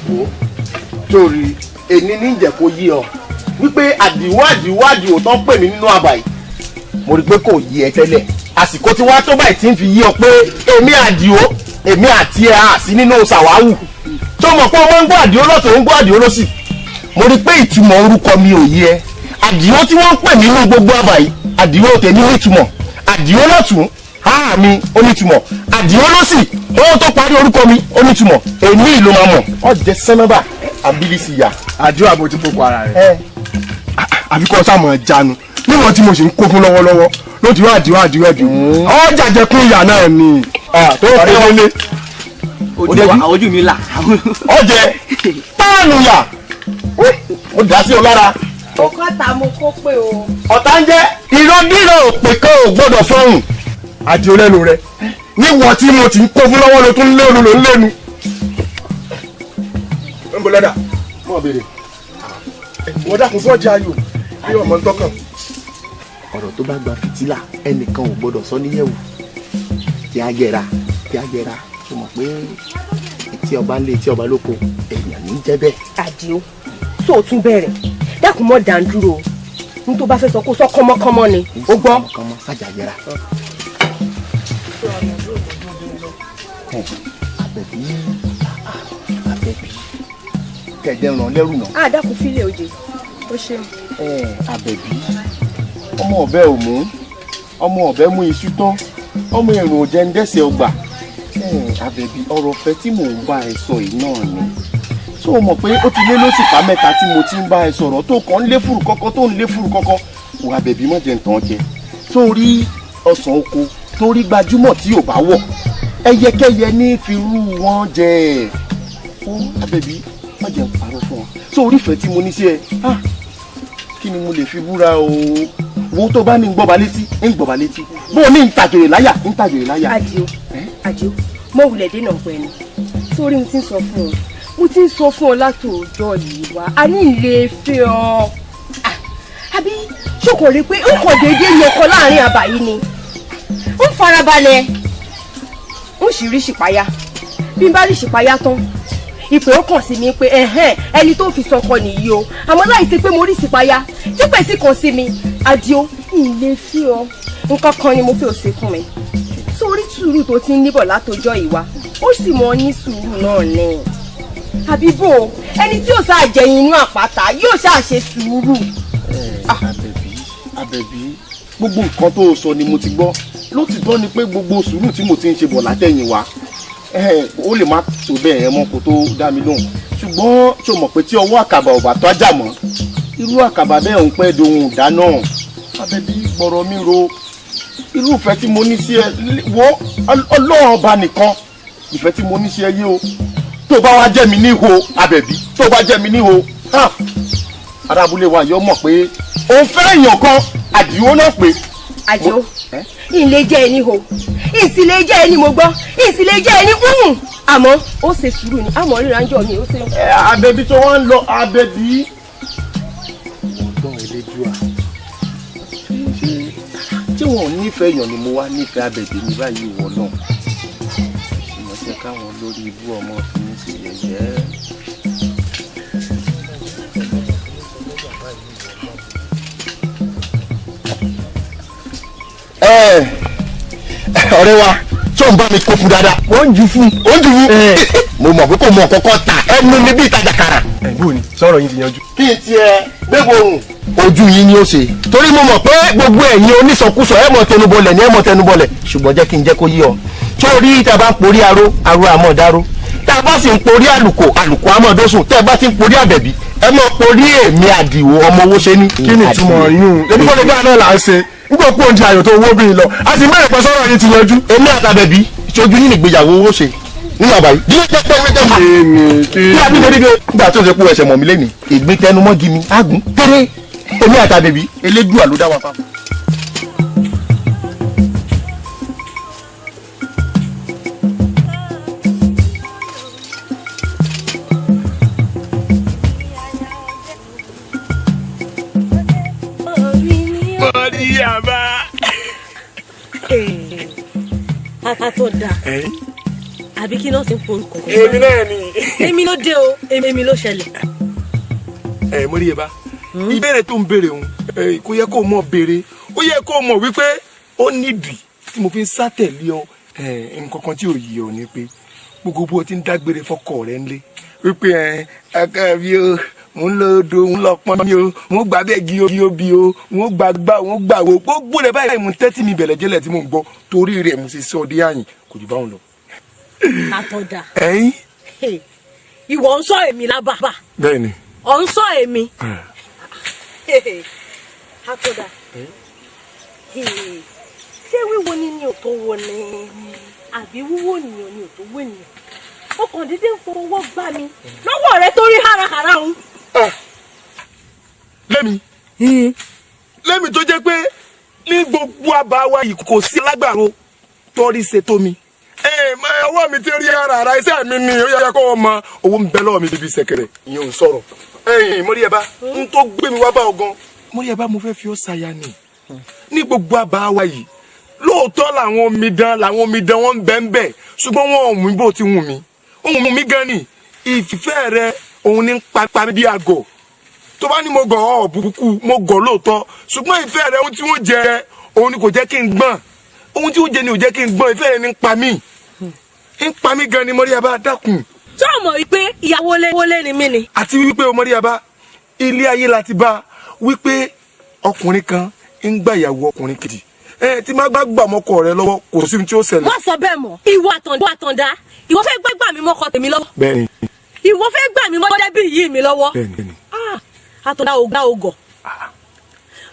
wo torí èní ní ìjẹ́ kó yí ọ wípé àdìwọ́ tán pè mí nínú àbàyè mo rí pé kò yí ẹ tẹ́lẹ̀ àsìkò tí wàá tó báyìí tí ń fi yí ọ pé èmi àdìwọ́ èmi àti ẹ à sí nínú sàwáwù tó mọ̀ pé wọ́n ń gbọ́ àdìwọ́ lọ́tọ̀ ń gbọ́ àdìwọ́ lọ́sì mo rí pé ìtumọ̀ orúkọ mi ò yí ẹ àdìwọ́ tí wọ́n ń pè nínú gbogbo àbàyè àdìwọ́ tèmi ní ìtumọ̀ àdìwọ́ lọ́tún háà mi ó ní ìtumọ̀ àdìwọ́ lọ́sì ohun tó parí orúkọ mi ó ní ìtumọ̀ èmi ìlú máa mọ̀ ọ́ jẹ́ sẹ́nẹ́bà abilisi ya àdúrà bó ti fòkò ara rẹ̀ àfi kọ́ sáàmù jánu níwọ̀n tí mo sì ń kó fún lọ́wọ́lọ́wọ́ ló ti wá àdìwọ́ ọjà jẹkún ìyá náà ni tó fẹ́ lé ojú mi là ọjẹ páànù yà ó dá sí ọ lára. ọkọta mo kó pé o. ọ̀tá ń jẹ́ ìrọ́dúró òpè kan ò gbọ́dọ̀ fọ́hùn. àdìo lẹ́nu rẹ̀ níwọ̀n tí mo ti ń kó fún lọ́wọ́ ló tún lẹ́nu ló ń lẹ́nu. ń bọ̀ lọ́dà mọ̀ bèrè wọ́n dákun sọ́ọ̀jì ayò bí ọmọ ń tọ́kàn. ọ̀rọ̀ tó bá gba fìtílà ẹnìkan ò gbọ́dọ̀ sọ níyẹ̀wò tí a yẹra tó mọ̀ pé etí ọba ń lé etí ọba lóko èèyàn ní jẹ́ bẹ́ẹ̀. àdìo tó o tún bẹ̀rẹ̀ dákun mọ́ dàndúró ní tó bá fẹ́ sọ kó sọ kọ́mọ́kọ́mọ́ ni ó gbọ́. kọ́mọ́ sájà yẹra. Àbẹ̀bí kẹ̀dẹ̀ ràn lẹ́rù náà. dákun fílẹ̀ òjè ó ṣe. Àbẹ̀bí ọmọ ọ̀bẹ ò mú ọmọ ọ̀bẹ mú iṣu tán ọmọ èrò ò jẹ́ ń dẹ́sẹ̀ ọgbà. Àbẹ̀bí ọ̀rọ̀ ọ̀fẹ́ tí mò ń bá ẹ sọ yìí náà ni tó o mọ̀ pé ó ti lé lóṣùpá mẹ́ta tí mo ti ń bá ẹ sọ̀rọ̀ tó kàn ń lé fùrù kọ́kọ́ tó ń lé fùrù kọ́kọ́ wò Àbẹ̀bí mọ̀ jẹ́ ń tàn jẹ tó rí ọsàn oko tó rí gbajúmọ̀ tí ò bá wọ̀ ẹyẹkẹyẹ ní firú wọn jẹ Àbẹ̀bí má jẹ́ ń parọ́ fún wọn tó orí ìfẹ́ tí mo ní sí ẹ kí ni mo lè fi búra o wo tó bá ní gbọ́ba létí bó o ní ìtàjòyè láyà. àdìo mo wulẹ̀ dènà pẹ̀ ni sórí mo ti ń sọ fún ọ mo ti ń sọ fún ọ látòójọ́ yìí wá a ní ilé fẹ́ ọ àbí ṣòkò rí pé ń kàn déédéé ní ọkọ láàrin àbàyí ni ń farabalẹ̀ ń sì rí ṣìpáyà bí n bá rí ṣìpáyà tán ìpè ó kàn sí mi pé ẹni tó fi sọkọ nìyí o àmọ́ láì ṣe pé mo rí ṣìpáyà tí pèsè kàn sí mi àdìo ilé fẹ́ ọ nǹkan kan ni mo fẹ́ ò ṣe fún mi sórí sùúrù tó ti ń níbọ̀ látọjọ́ ìwà ó sì mọ ní sùúrù náà ni àbíbò ẹni tí ò sáà jẹyin inú àpáta yóò ṣáà ṣe sùúrù. Àbẹ̀bí gbogbo nǹkan tó o sọ ni mo ti gbọ́ lótìtọ́ ni pé gbogbo sùúrù tí mo ti ń ṣe bọ̀ látẹ̀yìn wá ó lè má tó bẹ́ẹ̀ mọ́ kó tó dá mi lóhùn ṣùgbọ́n tó mọ̀ pé tí ọwọ́ àkàbà ò bá tó ajá mọ́ irú àkàbà bẹ́ẹ̀ ń pẹ́ dohun ìdáná Àbẹ̀bí gbọ́rọ̀ mi ro irú ìfẹ́ tí mo ní sí ẹ wo Ọlọ́run ọba nìkan ìfẹ́ tí mo ní sí ẹ yé o tó bá wá jẹ́ mi níhò Àbẹ̀bí tó bá jẹ́ mi níhò arábúlé wa yọ mọ̀ pé òun fẹ́ èèyàn kan Àdìó náà pé. Àdìó ìlé jẹ́ ẹni hò ìsìlẹ̀ jẹ́ ẹni mo gbọ́ ìsìlẹ̀ jẹ́ ẹni àmọ́ ó ṣe sùúrù ni àmọ́ ríra ń jọ mi ó ṣe. Àbẹ̀bí tó wọ́n ń lọ Àbẹ̀bí. ọgbọ́n elédùà tí wọn ò nífẹ̀ẹ́ èèyàn ni mo wá nífẹ̀ẹ́ Àbẹ̀bí ní báyìí wọ̀ náà ìmọ̀ṣẹ́ káwọn lórí ibú ọmọ fi ń ṣe yẹ̀yẹ́. ọ̀rẹ́ wa tó ń bá mi kó fún dáadáa ó ń jù fún mo mọ̀ pé kò mọ kọ́kọ́ ta ẹnu mi bí ìtajà kàrà. ẹ̀gbọ́n ni sọ̀rọ̀ yín ti yanjú. kí n tiẹ̀ gbégbóhùn ojú yín ni ó ṣe torí mo mọ̀ pé gbogbo ẹ̀yin onísọkúsọ ẹ̀ mọ̀ tẹnubọlẹ̀ ni ẹ̀ mọ̀ tẹnubọlẹ̀ ṣùgbọ́n jẹ́ kí n jẹ́ kó yé ọ torí tá a bá ń porí aró àmọ́ dáró tá a bá sì ń porí àlùkò àmọ́ dósùn tá a bá ti ń porí Àbẹ̀bí ẹ mọ̀ porí èmi Àdìó ọmọ owó ṣe ní. kí ni ìtumọ̀ yún ebi kọ́ni dáa náà là ń ṣe nígbà pọ̀ ń di ayò tó owó bí lọ a sì mẹ́rin pẹ́ sọ́rọ̀ yìí ti yanjú. èmi àtàbẹ̀bí ìṣojú yín ìgbéyàwó owó ṣe nínú àbáyé. nígbà tó ṣe kú ẹsẹ̀ mọ̀ mí lẹ́nu ìgbín tẹnumọ́gi mi ágùn péré èmi àtàbẹ̀bí elédùà ló dá wa papọ̀. Àtọ̀dá. Àbí kí náà ti ń porúkọ. Èmi náà ni. Èmi ló dé o, èmi ló ṣẹlẹ̀. Mo rí ẹ bá. Ìbéèrè tó ń béèrè òun kò yẹ kó mọ̀ béèrè. Ó yẹ kó mọ̀ wípé ó nídìí tí mo fi ń sátẹ̀lé ọ. Nǹkan kan tí ò yí ọ ni pé gbogbo bó ti ń dágbére fọ́kọ rẹ ńlé wípé akáàbí o mo ń lọ odò mo ń lọ pọn mi o mo gbà bẹ́ẹ̀ gí o bí o mo gbà gbà mo gbà wo gbogbo rẹ báyìí mo tẹ́tí mi bẹ̀rẹ̀ jẹ́lẹ̀ tí mo ń gbọ́ torí rẹ̀ mo ṣe sọ ọdẹ àyìn kò jù báwọn lọ. Àtọ̀dá. Ìwọ ń sọ èmi lábàbà. Bẹ́ẹ̀ni. Ọ̀ ń sọ èmi. Àtọ̀dá. Ṣé wíwo ni ò tó wo ni àbí wíwò nìyàn ni ò tó wò nìyàn? Ọkàn dídé ń fọwọ́ gbá mi lọ́wọ́ rẹ tó rí hárahára òun. Lẹ́mi tó jẹ́ pé ní gbogbo àbáwá yìí kò sí lágbàro torí ṣètò mi. Ọwọ́ mi ti rí hárahára iṣẹ́ mi ni ó yẹ kó o mọ owó ń bẹ lọ́wọ́ mi bíbí ṣẹ̀kẹ̀rẹ̀ ìyẹn ò sọ̀rọ̀. Mọ́ríyẹ̀bá ń tó gbé mi wá bá ọgán Mọ́ríyẹ̀bá mo fẹ́ fi ọ́ ṣaya ni ní gbogbo àbáwá yìí lóòótọ́ làwọn omidan wọn ń bẹ́ńbẹ́ ṣùgbọ́n wọn ò mú bó ti wù mí ohun mi gan ni ìfẹ́ rẹ òun ní pápá bí àgọ̀ tó bá ní mo gọ̀ ọ́ burúkú mo gọ̀ lóòótọ́ ṣùgbọ́n ìfẹ́ rẹ ohun tí wọ́n jẹ òun ni kò jẹ́ kí n gbọ́n ohun tí wọ́n jẹ ni ò jẹ́ kí n gbọ́n ìfẹ́ rẹ ní ń pa mí gan ni Mọ́ríyàbá dákun. tó o mọ̀ wípé ìyàwó wọlé ni mí ni. àti wípé o Mọ́ríyàbá ilé ayé la ti bá wípé ọkùnrin kan ń gbà ìyàwó ọkùnrin kejì tí má gbà mọ́kọ rẹ lọ́wọ́ kò sí ní tí ó ṣẹlẹ̀. wọ́n sọ bẹ́ẹ̀ mọ́ ìwọ àtàndá ìwọ fẹ́ gbà mí mọ́kọ tèmi lọ́wọ́. Bẹ́ẹ̀ni. ìwọ fẹ́ gbà mí mọ́kọ dẹ́bí yìí mi lọ́wọ́. Bẹ́ẹ̀ni. àtàndá ògọ̀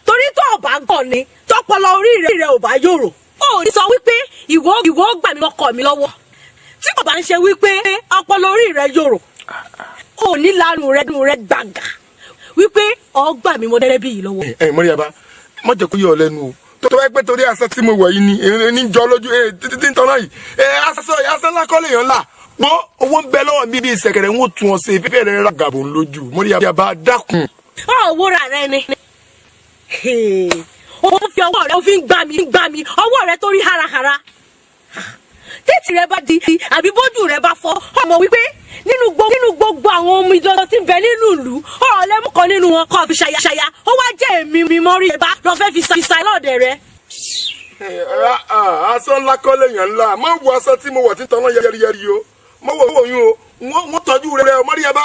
torí tó o bá gọ̀ ni tọpọlọ orí rẹ ò bá yòrò ó ní sọ wípé ìwọ gbà mí mọ́kọ mi lọ́wọ́ tí kò bá ń ṣe wípé ọpọlọ orí rẹ yòrò ó ní lánàá rẹ gbàgà wípé ọ gbà mí mọ́ dẹ́bí yìí lọ́wọ́. Mọ́ríyàbá má jẹ́ kó yọ ọ lẹ́nu o tó bá pẹ́ torí aṣọ tí mo wọ̀ yìí ni ní jọ lójú títí ń tọ́nà yìí aṣọ ńlá kọ́ lèèyàn ńlá gbọ́ owó ń bẹ lọ́wọ́ mi bíi ìṣẹ̀kẹ̀rẹ̀ ń wò tún ọ sí fífẹ́ rẹ̀ rà gàbó lójú Mọ́ríyàbá dákun. wúrà rẹ ni ó fi ọwọ́ rẹ ó fi ń gbà mí ọwọ́ rẹ tó rí hárahára tètè rẹ bá di àbí bójú rẹ bá fọ́ ọmọ wípé nínú gbogbo àwọn omi ìjọba tí ń bẹ nínú ìlú ọ̀ọ́lẹ́mú kan nínú wọn kọ́ fi ṣàyà ó wá jẹ́ èmi Mọ́ríyàbá lọ fẹ́ fi ṣàyà lọ́ọ̀dẹ̀ rẹ. aṣọ ńlá kọ́ lèèyàn ńlá má wo aṣọ tí mo wọ̀ tí tọ́nà yẹ́rìyẹ́rì o má wo oyún o wọ́n tọ́jú rẹ o Mọ́ríyàbá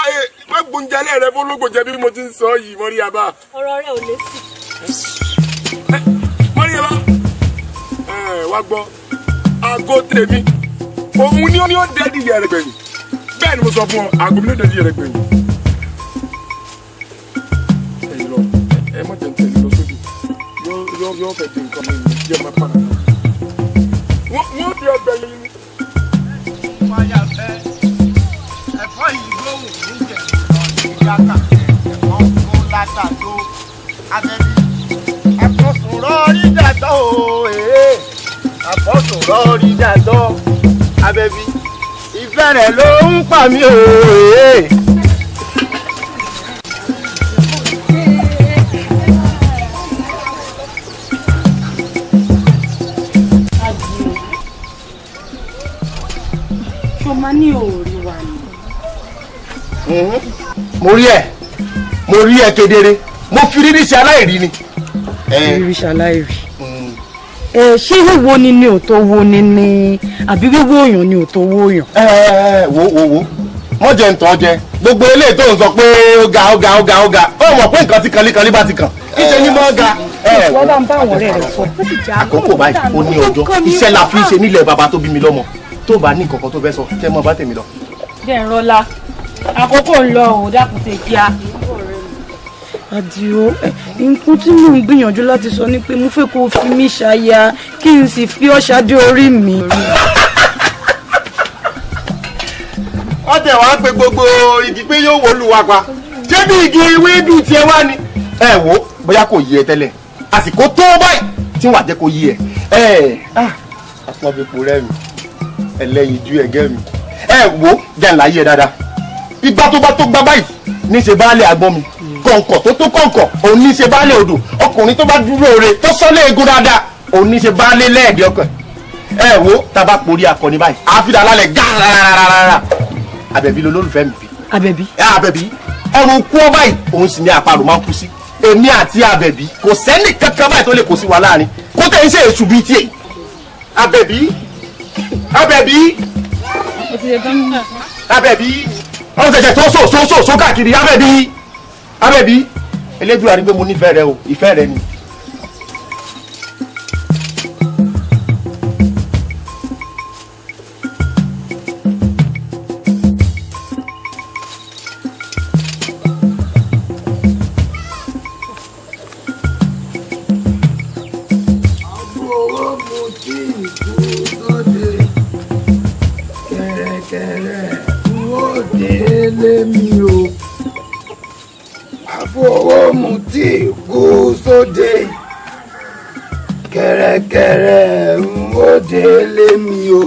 má gbóúnjẹ rẹ fún ológun jẹ bí mo ti ń sọ yìí Mọ́ríyàbá. ọ̀rọ̀ rẹ ò lè sí. Mọ́ríyàbá wá gbọ́ aago tèmi òun ni ó dẹ́ẹ̀dì yẹ rẹ gbẹ̀yìn bẹ́ẹ̀ ni mo sọ fún ọ aago mi ló dẹ́ẹ̀dì yẹ rẹ gbẹ̀yìn. ẹ̀yin lọ ẹ má tẹ̀ ń tẹ̀lé lọ sódì yóò fẹ́ di nǹkan mi yẹ máa pa náà. wọ́n di ọgbẹ́ yìí ni. wáyà fẹ́ ẹ̀fọ́ yìí lóhùn níjẹ̀ ìyáka ẹ̀fọ́ tó látà tó abẹ́bí àfọ̀sùnrọ̀ rí dàtọ̀ o àfọ̀sùnrọ̀ rí dàtọ̀ abẹ́bí ìfẹ́ rẹ̀ ló ń pa mí o. ṣọmọ ní òòrì wà ní. mo rí ẹ kedere mo fi rírí ṣe aláìrí ni. rírí ṣe aláìrí. ṣé wíwo ni ò tó wo ni àbí wíwo èèyàn ni ò tó wo èèyàn. wo wọ́n jẹ ntọ́ jẹ gbogbo eléyìí tó ń sọ pé ó ga ó mọ̀ pé nǹkan tí kanlíkanlí bá ti kàn kíṣe ní mọ́ ga. wọ́n bá ń bá àwọn ọ̀rẹ́ rẹ̀ sọ. àkókò báyìí ó ní ọjọ́ iṣẹ́ la fi ń ṣe nílẹ̀ bàbá tó bí mi lọ́mọ tó bá ní nǹkan tó fẹ́ sọ kẹ́ mọ́ bá tèmi lọ. jẹ́ ń rọ́lá àkókò ń lọ ò dákun ṣe kíá. Àdìó nǹkan tí mò ń gbìyànjú láti sọ ni pé mo fẹ́ kó o fi mí ṣaya kí n sì fi ọ́ ṣáájú orí mi. wọ́n tẹ̀ wá pé gbogbo igi pé yóò wó lu wa pa ṣé bí igi ewédú tiẹ̀ wá ni. ẹ wo bóyá kò yí ẹ tẹ́lẹ̀ àsìkò tó báyìí tí wàá jẹ́ kó yí ẹ. àpọ̀bìpò rẹ̀ mi ẹlẹ́yin ju ẹ̀gẹ́ mi. ẹ wo jẹ́ ńlá yí ẹ dáadáa ìgbà tó bá tó gbá báyìí ní ṣe baálé agbọ́n mi kọ̀ǹkọ̀ tó kọ̀ǹkọ̀ òun ní ṣe baálé odò ọkùnrin tó bá dúró re tó sọ́lé egun dáadáa òun ní ṣe baálé lẹ́ẹ̀dì ọkàn ẹ wo tábà porí akọni báyìí àfihàn alálẹ̀ gàràràràrà Àbẹ̀bí lolólùfẹ́ mi bí. Àbẹ̀bí. Àbẹ̀bí ọrùn kú ọ báyìí òun sì ní àparò máa ń kú sí èmi àti Àbẹ̀bí kò sẹ́ni kankan báyìí tó lè kó sí wa láàrin kó tẹ̀ ń ṣe èṣù bíi tiẹ̀. Àbẹ̀bí ọ̀hún ṣẹ̀ṣẹ̀ tó so káàkiri Àbẹ̀bí elédùn àrígbé mo nífẹ̀ẹ́ rẹ o ìfẹ́ rẹ ni. Àfọwọ́ mu tí kú sóde kẹ̀rẹ̀kẹ̀rẹ̀ ń ó délé mi o.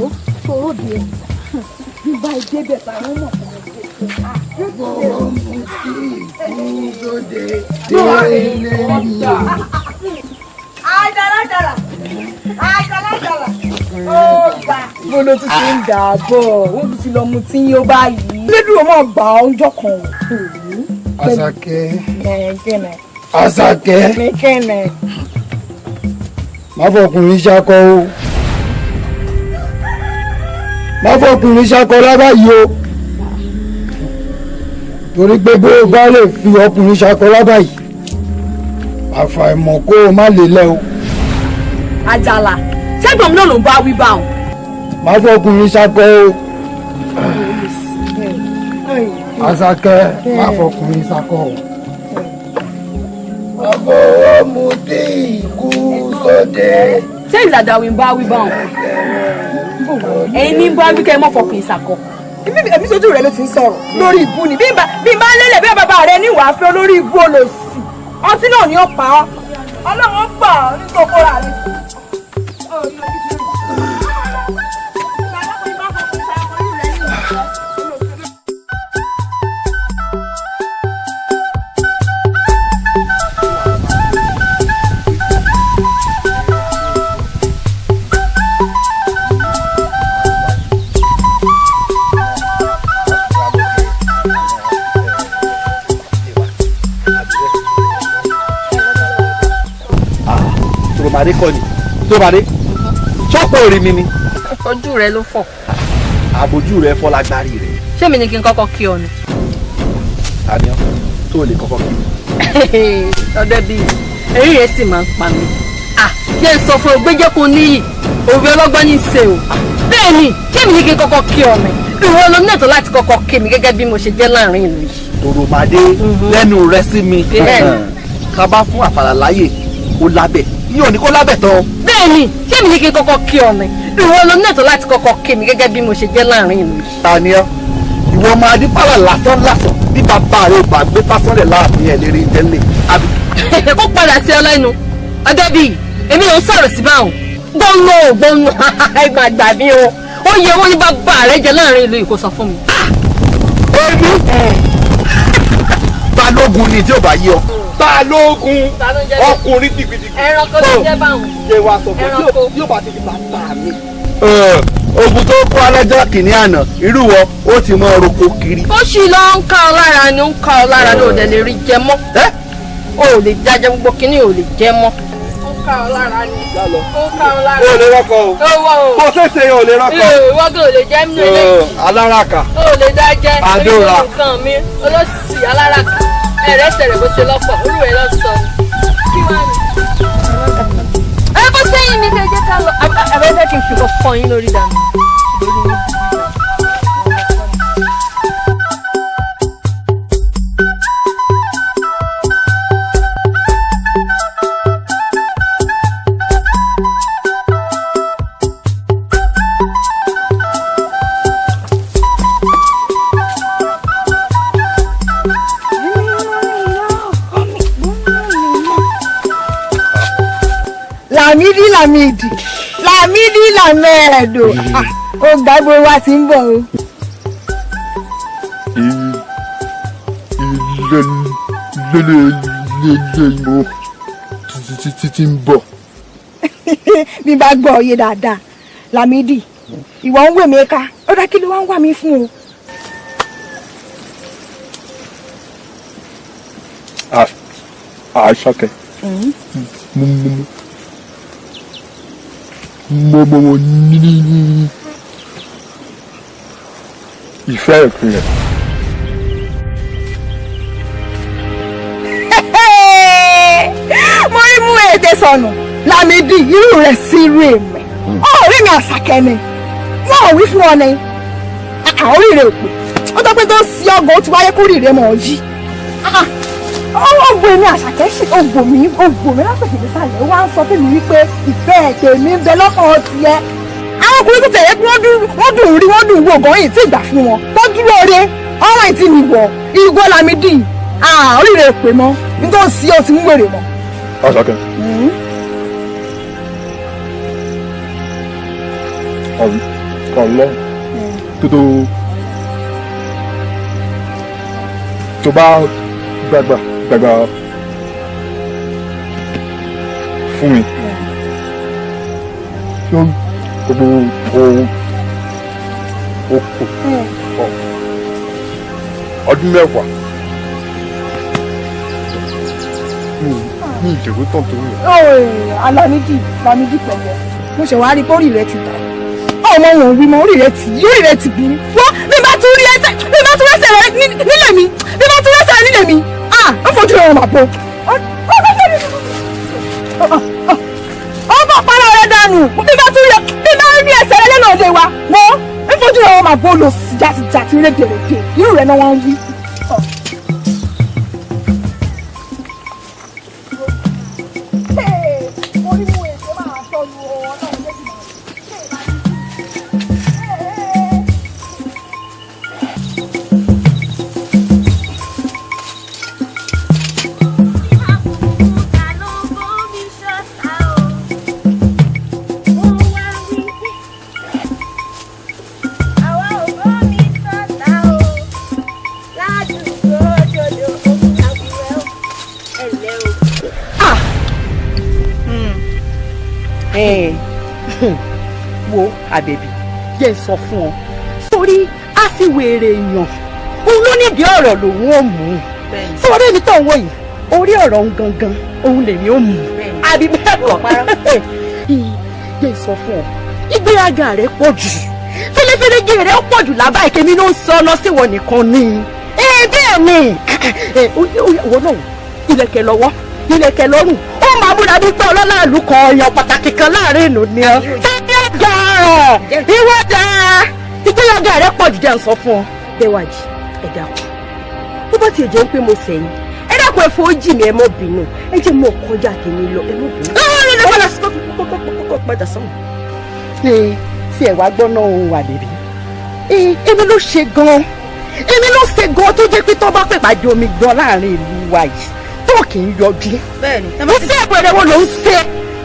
Ó sọ̀rọ̀ di bíbá ìdébẹ̀ báwọn mọ̀ fún mi. Àfọwọ́ mu tí kú sóde délé mi o. Àìdáradára ó gbà. Mo ló tún ti ń dà á bọ̀, ó ti lọ mu tí yóò báyìí. Lédùn ọmọ gbà ọjọ́ kan. Àṣàkẹ́. Kẹ́nẹ̀. Àṣàkẹ́. Kẹ́nẹ̀. Má fọkùnrin ṣakọ o. Má fọkùnrin ṣakọ lábàáyé o. Torí pé bó o bá lè fi ọkùnrin ṣakọ lábàáyé, àfàìmọ̀ kó o má lè lẹ́ o. Àjàlá ṣẹ́gbọ̀n mi náà ló ń bá wí bá wọn. Má fọkùnrin ṣakọ o. Àṣàkẹ́ má fọkùnrin ṣakọ o. Àfọwọ́ mu dé ìkú sóde. Ṣé ìdàdàwìn bá wí bá wọn? Ẹ̀yin ní bá wí kẹ́ ẹ mọ́ fọkùn ìsàkọ. Ẹbí sójú rẹ ló ti ń sọ̀rọ̀ lórí ìbú ni bí n bá lélẹ̀ bí bàbá rẹ ní ìwà fẹ́ olórí ìbú olòṣì ọtí náà ni ó pa ọ́ Ọlọ́run gbà ọ́ ní gbogbo rà rẹ. Tòròmàdé kọ́ ni Tòròmàdé ṣọ́pọ̀ orí mi ni. Ojú rẹ ló fọ́. Àbójú rẹ fọ́ lágbárí rẹ. Ṣé mi ni kí n kọ́kọ́ kí ọ ni? Àníọ́ tó lè kọ́kọ́ kí. Ọdẹ bíi èyí rẹ sì máa ń pa mí. Jẹ́ ń sọ fún o gbẹ́jẹ́ kó níyì òwe ọlọ́gbọ́n ní í ṣe o. Bẹ́ẹ̀ ni ṣé mi ni kí n kọ́kọ́ kí ọ ni? Ìwọ ló ní ẹ̀tọ́ láti kọ́kọ́ kí mi gẹ́gẹ́ bí mo ṣe jẹ́ láàrin ìlú yìí. Tòròmàdé lẹ́nu rẹ sí mi. Ká bá fún àfàlà láyè ó lábẹ́ yóò ní kó lábẹ́ tán. Bẹ́ẹ̀ni ṣé mi ní kí n kọ́kọ́ kí ọ ni ìwọ ló ní ẹ̀tọ́ láti kọ́kọ́ kí mi gẹ́gẹ́ bí mo ṣe jẹ́ láàrin ìlú. Tàníọ́ ìwọ máa dín pàlà lásán bí bàbá rẹ bá gbé fásánlẹ̀ láàfin ẹ̀ lérí tẹ́lẹ̀ àbí. Kó padà sí ọ lẹ́nu ọjọ́ bíi èmi ò ń sọ̀rọ̀ sí báwọn gbọ́nà ẹ máa gbà mí o ó yẹ wọ́n ní bàbá rẹ jẹ láàrin ìlú yìí kó sọ fún mi. Èmi balógun ni tí ò bá yí ọ. Balógun ọkùnrin dìgbìdìgbì. Ẹranko ló jẹ́ báwọn. Ṣé wàá sọ fún mi yóò bá ti di bàbá mi. Ogun tó kó alájọ́ kìíní àná irú wọ ó ti mọ oroko kiri. Ó sì lọ ń ká ọ lára ni ó ń ká ọ lára ni ò dẹ̀ lè rí jẹ mọ́. O ò lè jájẹ gbogbo kínní ò lè jẹ mọ́. Ó ń ká ọ lára ni. Ó ń ká ọ lára. O ò lè rọ́kọ o. Bó ṣèṣe o ò lè rọ́kọ. Ìwọ́n kò lè jẹ́ nínú ilé yìí. Aláràkà. O ò lè dá jẹ́. Àdóra. Nǹkan mi olóṣì aláràkà. Ẹ̀rẹ́sẹ̀ rẹ̀ bó ṣe lọ́pọ̀ olúwẹ̀ lọ sọ ni. Kí wá ní. Ẹ bó sẹ́yìn mi kẹ́ jẹ́ ká lọ. Àbẹ́fẹ́ kì í fi kọ́ fọ́ yín lórí dànù. Lámídì Lámẹ́ẹ̀dò ó gbàgbé wa ti ń bọ̀ o. Ilé mo ti ń bọ̀. bí bá gbọ́ ọ yé dáadáa Lámídì ìwọ ń wè mí ká ó dá kí ló wá ń wà mí fún o. Àṣàkẹ́ mo ní ìfẹ́ ìpínlẹ̀. mo rí mú èdè sọnù Lámídì irú rẹ̀ sí irú èmi ọ̀rẹ́ mi Àṣàkẹ́ ni wọn ò wí fún ọ ni orí rẹ̀ pé ó tó pé tó sí ọgbọ̀n ó ti wáyé kó rí rẹ̀ mọ̀ ọ́ yí ọgbọ̀n èmi Àṣàkẹ́ sì ọgbọ̀n mi látòkè nísàlẹ̀ wá ń sọ fún mi wípé ìfẹ́ tèmi ń bẹ lọ́kàn tiẹ̀ àwọn ọkùnrin tó tẹ̀lé wọ́n dùn rí wọ́n dùn wò gan yìí tí ìgbà fún wọn tó dúró re ọ̀rọ̀ ìtì mi wọ̀ igbó Lámídì orí rẹ̀ pé mọ́ nítorí sí ọ ti mú wèrè mọ́. Àṣàkẹ́ ọlọ́ tó bá gbàgbà fún mi yóò gbogbo ọdún mẹ́wàá ní ìjẹ̀bú tán tó rẹ̀. Lámídì pẹ̀lẹ́ mo ṣe wá rí pé orí rẹ ti tà ọmọ wọn wí mọ orí rẹ ti bí wọ́n bí bá tún rí ẹsẹ̀ bí bá tún rẹ́sẹ̀ rẹ nílé mi bí bá tún rẹ́sẹ̀ rẹ nílé mi ó fojú rẹ wọn àpò ọmọ ọpọlọ rẹ dànù bí bá tún rí ẹsẹ̀ rẹ lẹ́nu òde wa mọ́ ó fojú rẹ wọn àpò lọ sí jàtìjàtì rédèrèdè irú rẹ náà wọ́n ń wí. wo àbẹ̀bí yẹ sọ fún ọ sórí àfiwèrè èèyàn òun ló nídìí ọ̀rọ̀ lòun ò mú sórí ẹni tó ń wò yìí orí ọ̀rọ̀ òun gangan òun lèmi ò mú àbí bẹ́ẹ̀ kọ́ yẹ sọ fún ọ ìgbéraga rẹ pọ̀ jù fẹ́lẹ́fẹ́lẹ́gẹ́ rẹ pọ̀ jù lábá ìkẹ́mi ló ń sọ ọ lọ sí wọn nìkan ni bẹ́ẹ̀ ni ìwọ náà ìlẹ̀kẹ̀ lọ́wọ́ ìlẹ̀kẹ̀ lọ́rùn ó máa múra bí pé ọlọ́lá ìlú kan ọ̀yàn pàtàkì kan láàrin ìlú ni ọ. ìwọ dáa ìgbéyàgá rẹ pọ̀ jù jẹ́ ń sọ fún ọ. Bẹ́wàjì ẹ dákun bó bá tiẹ̀ jẹ́ pé mo sẹ́yìn ẹ dákun ẹ foríjì mi ẹ mọ́ bínú ẹ jẹ́ mọ́ kọjá tèmi lọ ẹ mọ́ bínú. kọ́kọ́ padà sọ́hùn. tí ẹ wá gbọ́ náà òun wà lébi. èmi ló ṣe gan-an tó jẹ́ pé tó bá pè pàdé omi gan láàrin ìlú wa yìí tó kì í yọjú. bẹ́ẹ̀ni iṣẹ́ ìpèrè wo ló ń ṣe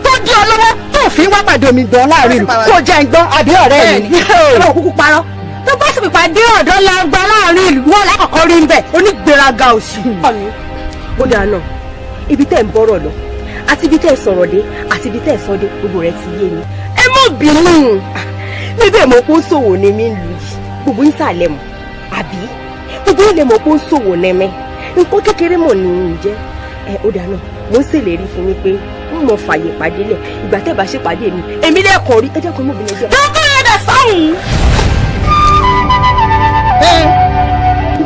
tó di ọlọ́wọ́ tó fi wá pàdé omi gan láàrin ìlú kó jẹ́ ń gbọ́ àbí ọ̀rẹ́ mi. ọlọ́run kúkú parọ́ tó bá sì fi pàdé ọ̀dọ́ lágbá láàrin ìlú wọn lákọ̀ọ́kọ́ rí ń bẹ̀ onígbéraga òsì. ó dáa náà ibi tẹ́ ń bọ́rọ̀ lọ àti ibi tẹ́ ẹ sọ̀rọ̀ dé àti ibi tẹ́ ẹ sọ dé gbogbo rẹ̀ ti yé mi ẹ mọ̀ bínú níbẹ̀ mọ̀ pé ó ṣòwò ni mí lù yìí gbogbo ń sàlẹ̀ mọ̀ àbí gbogbo ilé mọ̀ pé ó ṣòwò ni mí nǹkan kékeré mọ̀ ní í jẹ́ ó dáná mo ń ṣèlérí fún yín pé ń mọ fàyè pàdé lẹ̀ ìgbà tẹ́ bá ṣe pàdé mi èmi lẹ́ẹ̀kan rí ẹ jẹ́ kó mọ̀bìnrin jẹ́. dọ́kọ̀ yẹn dẹ̀ sáhùn.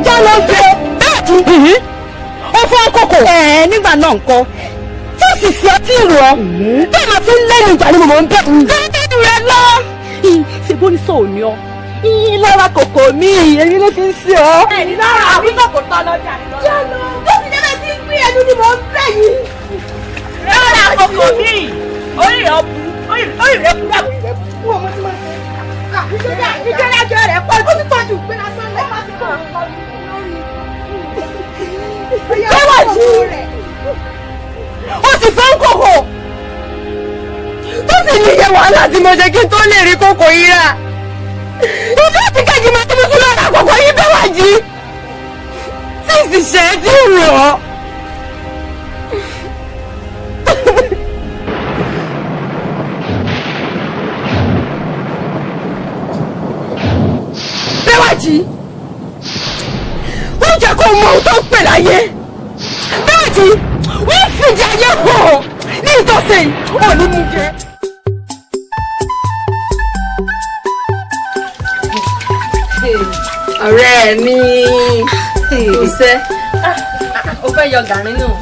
já ló ń gbé bẹ́ẹ̀ tún ó fún ọkọ̀kọ̀. nígbà náà nǹkan tí ó sì fi ọtí rọ bẹ́ẹ̀ máa tún lẹ́yìn ìgbà ni mo mọ̀ ń bẹ̀. lẹ́yìn rẹ lọ. ṣe bó ní sọ̀ọ́ ni ọ́ lára kòkò mi èmi ló fi ń sí ọ. ẹni lára àbí kòkò tán lọ́jà ni lọ́jà. jẹ́nu bó ti dẹ́gbẹ́ tí ń gbé ẹnu ni mò ń bẹ̀ yìí. lára kòkò mi orí rẹ̀ bu orí rẹ̀ kú dàbò rẹ̀ bu. wọ́n mo ti máa ṣe. ìjọba rẹ̀ pọ̀ ó ti tọ́jú gbé lásán lẹ́ máa ti kọ́ Bẹ́wàjì ó sì fẹ́ ń kòkò tó sì ní iye wàhálà tí mo ṣe kí n tó lè rí kòkò yìí rà. ìfẹ́ àti kejì máa tóbi fún lọ́dà kòkò yìí Bẹ́wàjì tí ìsìṣẹ́ ti rọ̀ ọ́. mọ ohun tó ń pè láyé bẹ́ẹ̀ ni wọ́n fìdí ayé hàn ní ìtọ́sẹ̀ òní mú jẹ. ọ̀rẹ́ mi kò sẹ́ ó fẹ́ yọ gàrí náà.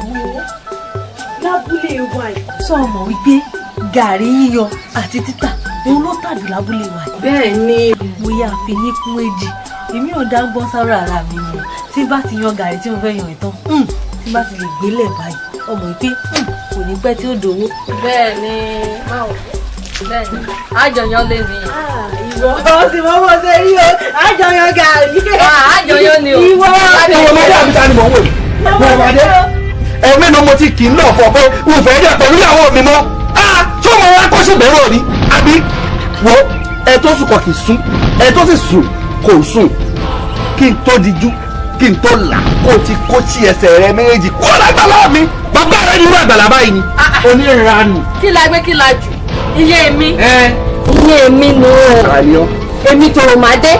lábúlé wa sọ ọmọ wípé gàrí yíyọ àti títà òun ló tàbí lábúlé wa. bẹ́ẹ̀ ni mo yá fi ní kún èjì èmi ò dá gbọ́n sára ara mi ni tí bá ti yan gàrí tí mo fẹ́ yan ìtàn tí bá ti lè gbélé báyìí ọmọ wípé kò ní pẹ́ tí ó dòwó. bẹ́ẹ̀ ni bẹ́ẹ̀ ni àjọyọ̀ lè ní. ìwọ sì mọ́ bó ṣe rí o àjọyọ̀ gàrí. àjọyọ̀ ni o. ìwọ ọmọdé àbíta ni mò ń wò yìí ọmọdé ẹ̀mí ni mo ti kì í náà fọ pé n ò fẹ́ dẹ̀ pẹ̀lú ìyàwó mi mọ́ tí ọmọ wa kó ṣègbèrò rí àbí wo ẹ tó sùn kọ kì í sùn ẹ tó sì sùn kò sùn kí n tó dijú kí n tó là kó o ti kó tí ẹsẹ̀ rẹ méjèèjì kó lágbàlá mi bàbá rẹ nínú àgbàlá báyìí ni oníranù. kí la gbé kí la jù iye mi iye mi nù ọ́ èmi tòròmádé.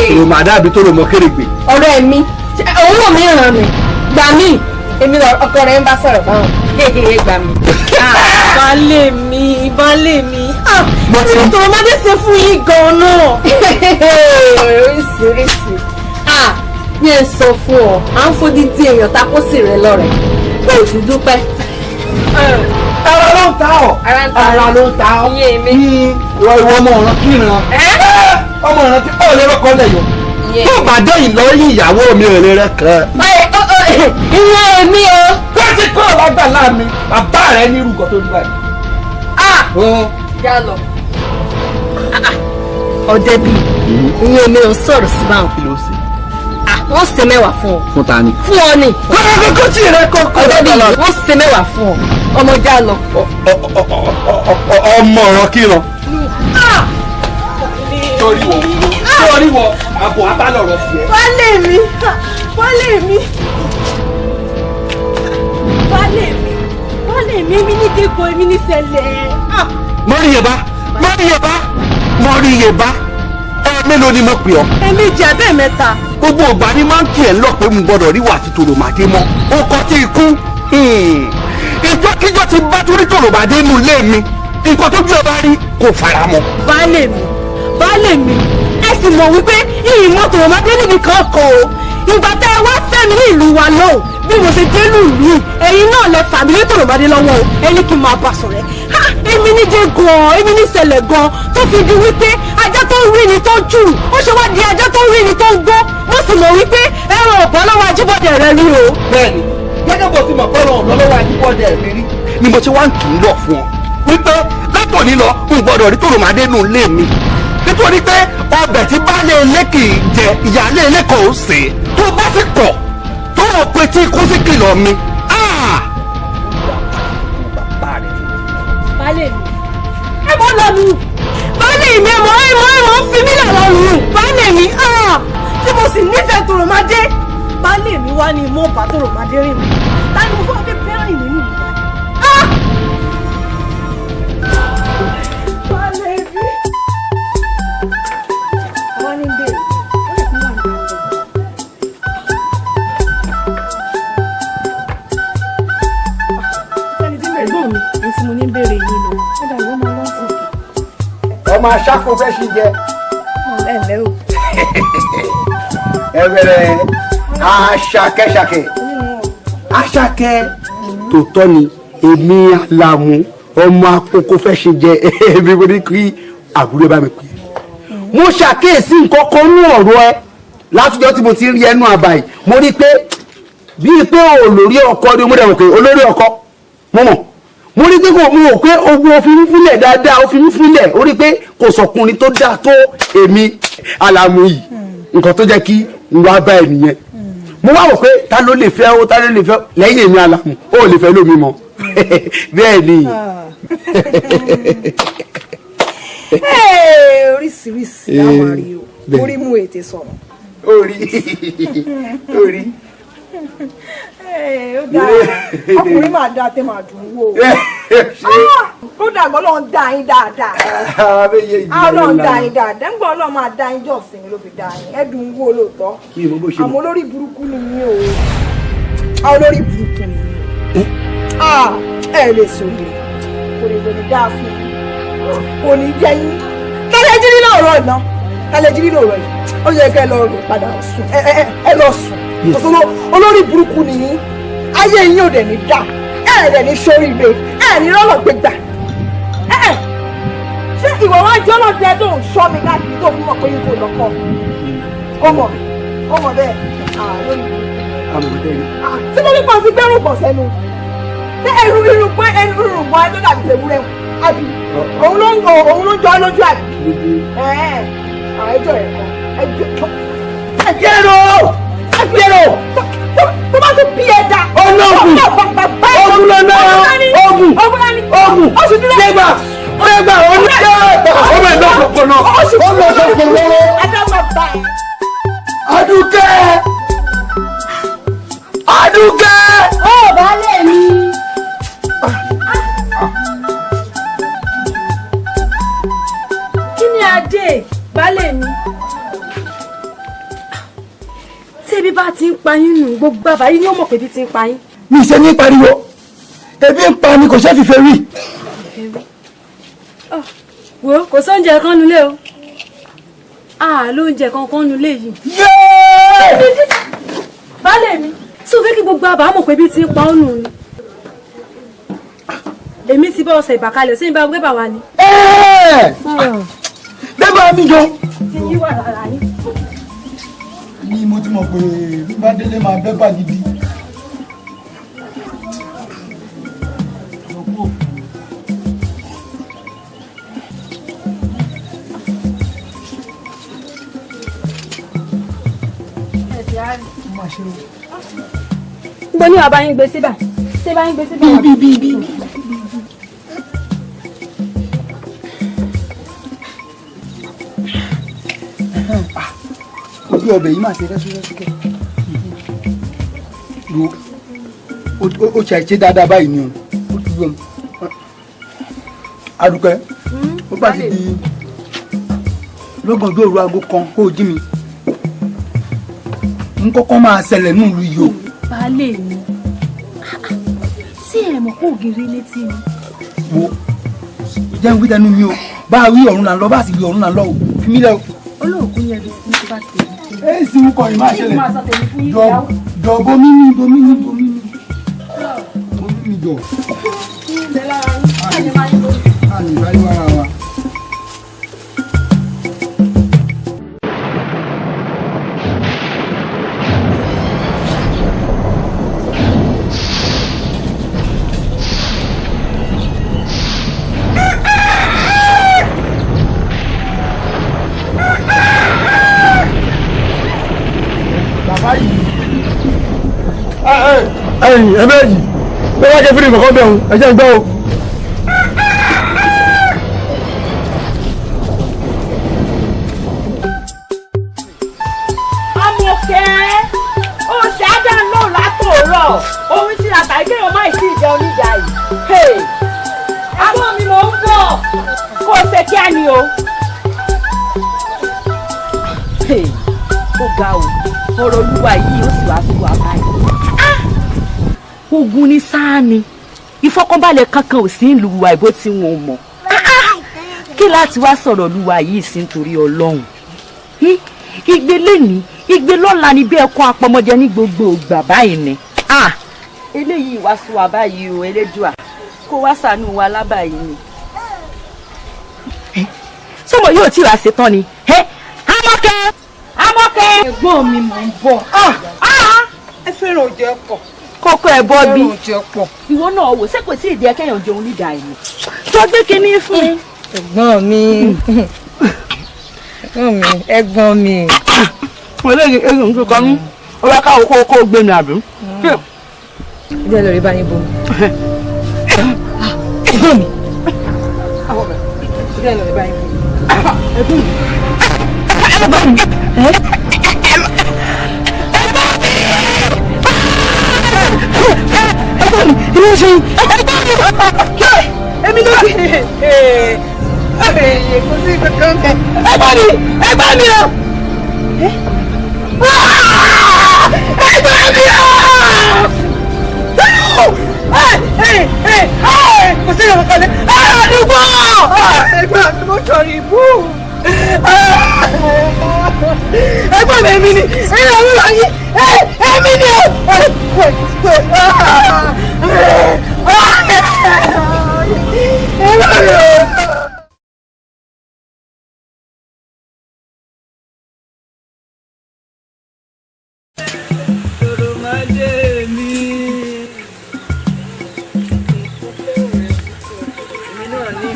tòròmádé àbí tòròmọ kérègbè. ọ̀rẹ́ mi òun ò mí ràn mí gbà mí èmi ọkọ rẹ ń bá sọ̀rọ̀ báwọn gbà mí. baálé mi èmi tòròmádé ṣe fún yín gan-an náà. oríṣiríṣi bí ẹ sọ fún ọ à ń fodidi èèyàn takó sí rẹ lọ́rẹ pé ò ti dúpẹ́. ara ló ń ta ọ ara ló ń ta ọ ìwọ ọmọ ọ̀ràn kíran ọmọ ọ̀ràn tí ó lè rọ́kọ́ lẹ́yọ tó bá dẹ́yìn lọ́yìn ìyàwó mi ò lè rẹ́ kan. ìyẹn mi o. láti kọ́ ọ̀lágbàlá mi bàbá rẹ ní irú nǹkan tó ní báyìí. já lọ. ọ̀dẹ̀ bíi ìyẹn mi ò sọ̀rọ̀ sí báwọn. kí ló ṣe. wọ́n ṣe mẹ́wàá fún ọ. fún ta ni. fún ọ ni. kókó tí rẹ kókó. ọ̀dẹ̀ bíi wọ́n ṣe mẹ́wàá fún ọ. ọmọ já lọ. ọmọ ọ̀ràn kíran. torí wọ àbọ̀ abálọ̀rọ̀ sí ẹ. baálé mi èmi ní kéko èmi ní ṣẹlẹ̀. mọ́rí yẹba mélòó ni mo pè ọ́. ẹ̀mejì abẹ́ mẹ́ta. gbogbo ìgbà ni máa ń kí ẹ lọ pé mo gbọ́dọ̀ rí wà àti tòròmàdé mọ́ ó kọ́ tí ikú ìjọ́kíjọ́ ti bá torí tòròmàdé nù lé mi nǹkan tó bí ọba rí kò fara mọ́. baálé mi ẹ sì mọ̀ wípé ìmọ̀ tòròmàdé níbi kan kọ̀ o ìgbà tẹ́ ẹ wá fẹ́ mi ní ìlú wa lọ́hùn bí mo ṣe dé lùlù ẹ̀yin náà lẹ fà mí lé tòròmàdé lọ́wọ́ o ẹni kí n máa bá sọ̀rẹ́ èmi ní jẹ́ gan-an èmi ní ṣẹlẹ̀ gan-an tó fi di wípé ajá tó ń rí ni tó ń jù ó ṣe wá di ajá tó ń rí ni tó ń gbó mo sì mọ̀ wípé ẹran ọ̀pọ̀ lọ́wọ́ Ajíbọ́dé rẹ rí o. bẹ́ẹ̀ni gẹ́gẹ́ bó ti mọ̀ pé ọ̀rọ̀ lọ́wọ́ Ajíbọ́dé rẹ rí ni mo ti wá ń kì í lọ fún ọ wípé látòní lọ n gbọ́dọ̀ rí tòròmàdé nù lé mi nítorí pé ọbẹ̀ tí baálé ilé kì í jẹ ìyáálé ilé kan ó sè é tó bá sì pọ̀ tó o pe tí ikú sí kìlọ̀ mi. baálé mi ẹ mọ lọnu baálé mi ẹ mọ fi mí lẹ lọrùn baálé mi tí mo sì nífẹ̀ẹ́ tòròmádé baálé mi wá ní mọ́ bá tòròmádé rìn mí láti mo fọ́ fẹ́ rìn nínú ìlú baálé mi. àwọn ní bèrè ẹ̀gbọ́n mi ní tí mo ní bèrè yìí lọ ó dà ìwọ́n máa lọ́sì. ọmọ aṣáko fẹ́ ṣì jẹ. ẹ̀lẹ́ o. ẹ bẹ̀rẹ̀ aṣakẹ́ṣakẹ́ aṣakẹ́ tòótọ́ ni èmi Àlàmú ọmọ akókó fẹ́ ṣì jẹ èmi kò ní kí àbúrò bá mi pè é. mo ṣàkíyèsí nǹkan kan ní ọ̀rọ̀ ẹ látijọ́ tí mo ti rí ẹnu àbàyè mo rí pé bíi pé olórí ọkọ ni mo dẹ̀ mọ̀ pé olórí ọkọ mo rí pé kò mú o pé ogun òfin fúnlẹ̀ dáadáa òfin fúnlẹ̀ ó rí pé kò sọkùnrin tó dáa tó èmi Àlàmú yìí nǹkan tó jẹ́ kí n wá bá ẹ nìyẹn mo wá wò pé ta ló lè fẹ́ ó ta ló lè fẹ́ lẹ́yìn èmi Àlàmú ó lè fẹ́ lómi mọ́ bẹ́ẹ̀ ni. oríṣiríṣi àwọn àrí o orí mú ètè sọ̀rọ̀. orí ó dáa ọkùnrin máa dáa tẹ́ máa dùn wò ó dàgbọ́ lọ́n dá yín dáadáa Ọlọ́run dá yín dáadáa ńgbọ́n Ọlọ́run máa dá yín jọ̀sìn ló fi dá yín ẹ̀dùn wò lóòótọ́ àmọ́ olórí burúkú ni yín o olórí burúkú ni yín ẹ lè sòrò kò ní dáa fún yín kò ní jẹ yín tẹ́lẹ̀ jírí lọ́rọ̀ iná tẹ́lẹ̀ jírí lọ́rọ̀ yìí ó yẹ kẹ́ ẹ lọ rò padà sùn ẹ lọ sùn olórí burúkú ni yín ayé yín ò dẹ̀ ní dá ẹ dẹ̀ ní sóríire ẹ ní lọ́lọ́ gbé gbà ṣé ìwọ wá jọ́ lọ́dẹ tó ń ṣọ́ mi káàkiri tó fún mọ̀ pé yín kò lọ́kọ̀ ọmọ bẹ́ẹ̀ ṣé mo ní pa sí gbẹ́rù pọ̀ sẹ́nu ṣé ẹrù irun pé ẹrù irun mọ́ ẹ tó dàbí tèwúrẹ́ àbí òun ló ń jọ lójú àbí ẹjọ́ ẹgbẹ́rò tó bá tún bí ẹja ológun lọ́nà ogun oṣù dúró lẹ́gbà oníkẹ́ ọmọ ẹ̀dọ́ kọ̀ọ̀kan oṣù Adúkẹ́ ó baálé mi. Kí ni adé baálé mi? Tẹ́bí bá ti ń pa yín nù gbogbo bàbá yín ni ó mọ̀ pé bí ti ń pa yín. Mi ṣe ní pariwo ebi ń pa mi kò ṣe fífẹ́ rí. Wo kò sóúnjẹ kan nulẹ̀ o lóúnjẹ kankan nulẹ̀ yìí. Baálé mi sọ fẹ́ kí gbogbo àbá mọ̀ pé bí ti ń pa ọ́ nù ni. Èmi ti bá ọ̀sẹ̀ ìbàkalẹ̀ sí ìbá gbé bà wá ni. Bẹ́ẹ̀ mi jọ. Ti yí wà lára yín. Ní mo ti mọ̀ pé bá délé máa bẹ́ bá gidi. Gbogbo ní àbá yín gbé síbà. Ṣé bá yín gbé síbà? Bí. Ojú ọbẹ̀ yìí máa ṣe rẹ́súrẹ́súkẹ́. Ó ṣe àìṣe dáadáa báyìí ni o. Ó ti gbọ́n. Adúkẹ́, ó bá ti di lọ́gànjọ́ òru aago kan kó o jí mi. N kọ́kọ́ máa ṣẹlẹ̀ ní ìlú yìí o. Baálé mi, sí ẹ̀ mọ̀ kó ògiri létí mi. Wo jẹ́ ń wí tẹnu mi o. Bá a rí ọ̀run là ń lọ, bá a sì rí ọ̀run là ń lọ o. Fi mí lẹ̀ o. Olóògùn yẹn bí fún tó bá ti tẹ̀lé. Èyí sì ń kọ ìmọ̀ àṣẹlẹ̀. Jọ bomi mi jọ. Àní ìbáyé wàrà wa. ẹ̀yin ẹ̀bẹ̀ yìí bẹ́ẹ̀ wá jẹ́ fídíò kọ̀ọ̀kan bẹ̀ ọ̀hún ẹ̀jẹ̀ ń gbọ́ o. Amọ̀kẹ́ ó ṣe ájá náà látòórọ̀ ohun tí àtàrí kéèyàn má sí ìjẹ oníjà yìí. Àmọ́ mi mò ń bọ̀ kó o ṣe kíá ni o. Ó ga o ọ̀rọ̀ olúwa yìí ó sì wá sí wa báyìí. Ogun ní sáà ni ìfọkànbalẹ̀ kankan ò sí ìlú wa ìbò tí wọn mọ̀. Kí láti wá sọ̀rọ̀ olúwa yìí sí nítorí Ọlọ́run. Igbe lẹ́ni igbe lọ́la ni bí ẹ̀kọ́ apọmọdé ní gbogbo ìgbà báyìí ni. Eléyìí wá sí wa báyìí o Elédùà kó wá ṣàánú wa lábàáyé ni. Sọ́mọ yóò tí wàá ṣetán ni. Amọ́kẹ́. Ẹ̀gbọ́n mi mò ń bọ̀. Ẹ fẹ́ràn oúnjẹ pọ̀. Kókó ẹ bọ́ bí. Oúnjẹ pọ̀. Ìwọ náà wò ṣé kò sí ìdí ẹkẹyàn jẹun nídàá ẹni. Tó gbé kinní fún. Ẹ̀gbọ́n mi. Mo lè rí ẹ̀yìn tó kọ́ mú. Ó bá káwọ́ kó gbé mi àbí. Ìjẹ́ lórí bá yín bọ́. Ẹ̀gbọ́n mi. Ìjẹ́ lórí bá yín bọ́. Ẹ̀gbọ́n mi. kí ló ṣe èmi ló fi kò sí kankan bẹ ẹgbẹ́ mi o ẹgbẹ́ mi o kò sí kankan bẹ àdúgbò ẹgbẹ́ mi mo sọ̀rọ̀ ìbú ẹgbẹ́ mi èmi ni ẹ̀yìn ọ̀rọ̀ yìí èmi ni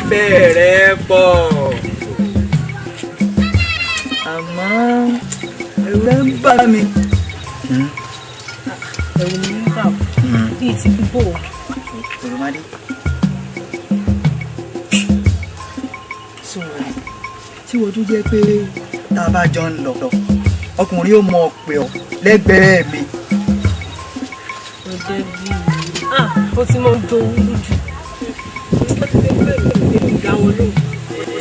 bẹ̀rẹ̀ pọ̀ àmọ́ ẹ̀rù ń bà mí. ẹ̀rù mi ń bà bíi ti bíbò. Olùmọdé sọ̀rọ̀ tí wọ́n tún jẹ́ pé tá a bá jọ ń lọ ọkùnrin yóò mọ ọ̀pẹ ọ̀ lẹ́gbẹ̀ẹ́ mi. ó jẹ́ bíi ó ti mọ dowó lójú. ó ti fẹ́ pé mi ò dá wọn lóhùn.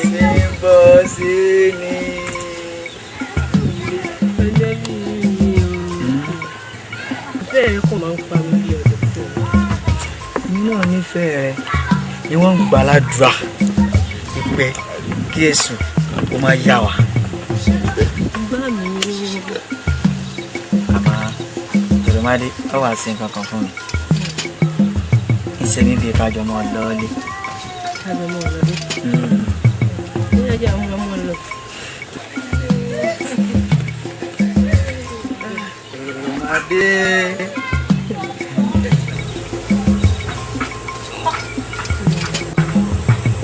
èmi ń bọ̀ sí ni. ó jẹ́ bíi bẹ́ẹ̀ kò máa ń pa mí bí ọdún tó. èmi náà nífẹ̀ẹ́ rẹ ni wọ́n ń gbàládùra ìpẹ́ kí èṣù ó máa yá wa. gbá mi. àmọ́ Olùmọdé ọ wá sí nǹkan kan fún mi. ìṣe níbi ìkájọ mọ́ lọ́ọ́lé. kájọ mọ́ lọ́ọ́lé. ní ajá àwọn ọmọ lọ. Olùmọdé.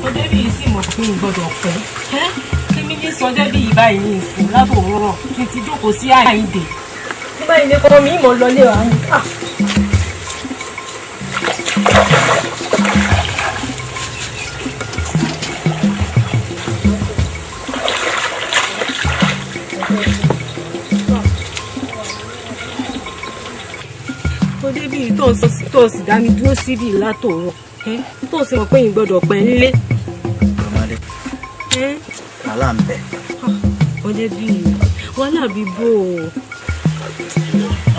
ọdẹ́bí yìí sì mọ̀ pé n gbọ́dọ̀ pẹ́ kíní ní sọdẹ́bí yìí báyìí ní ìsìn látòwúrọ̀ kí n ti jókòó sí àyíǹde. ní báyìí ní kọ́ mi ìmọ̀ lọlé wa ni. ọdẹ́bí yìí tó sì dá mi dúró síbi látòwúrọ̀ tó sì mọ̀ pé n gbọ́dọ̀ pẹ́ nílé. Olùmọdé wàhálà ń bẹ. ọdẹ bíi wàhálà bíi bò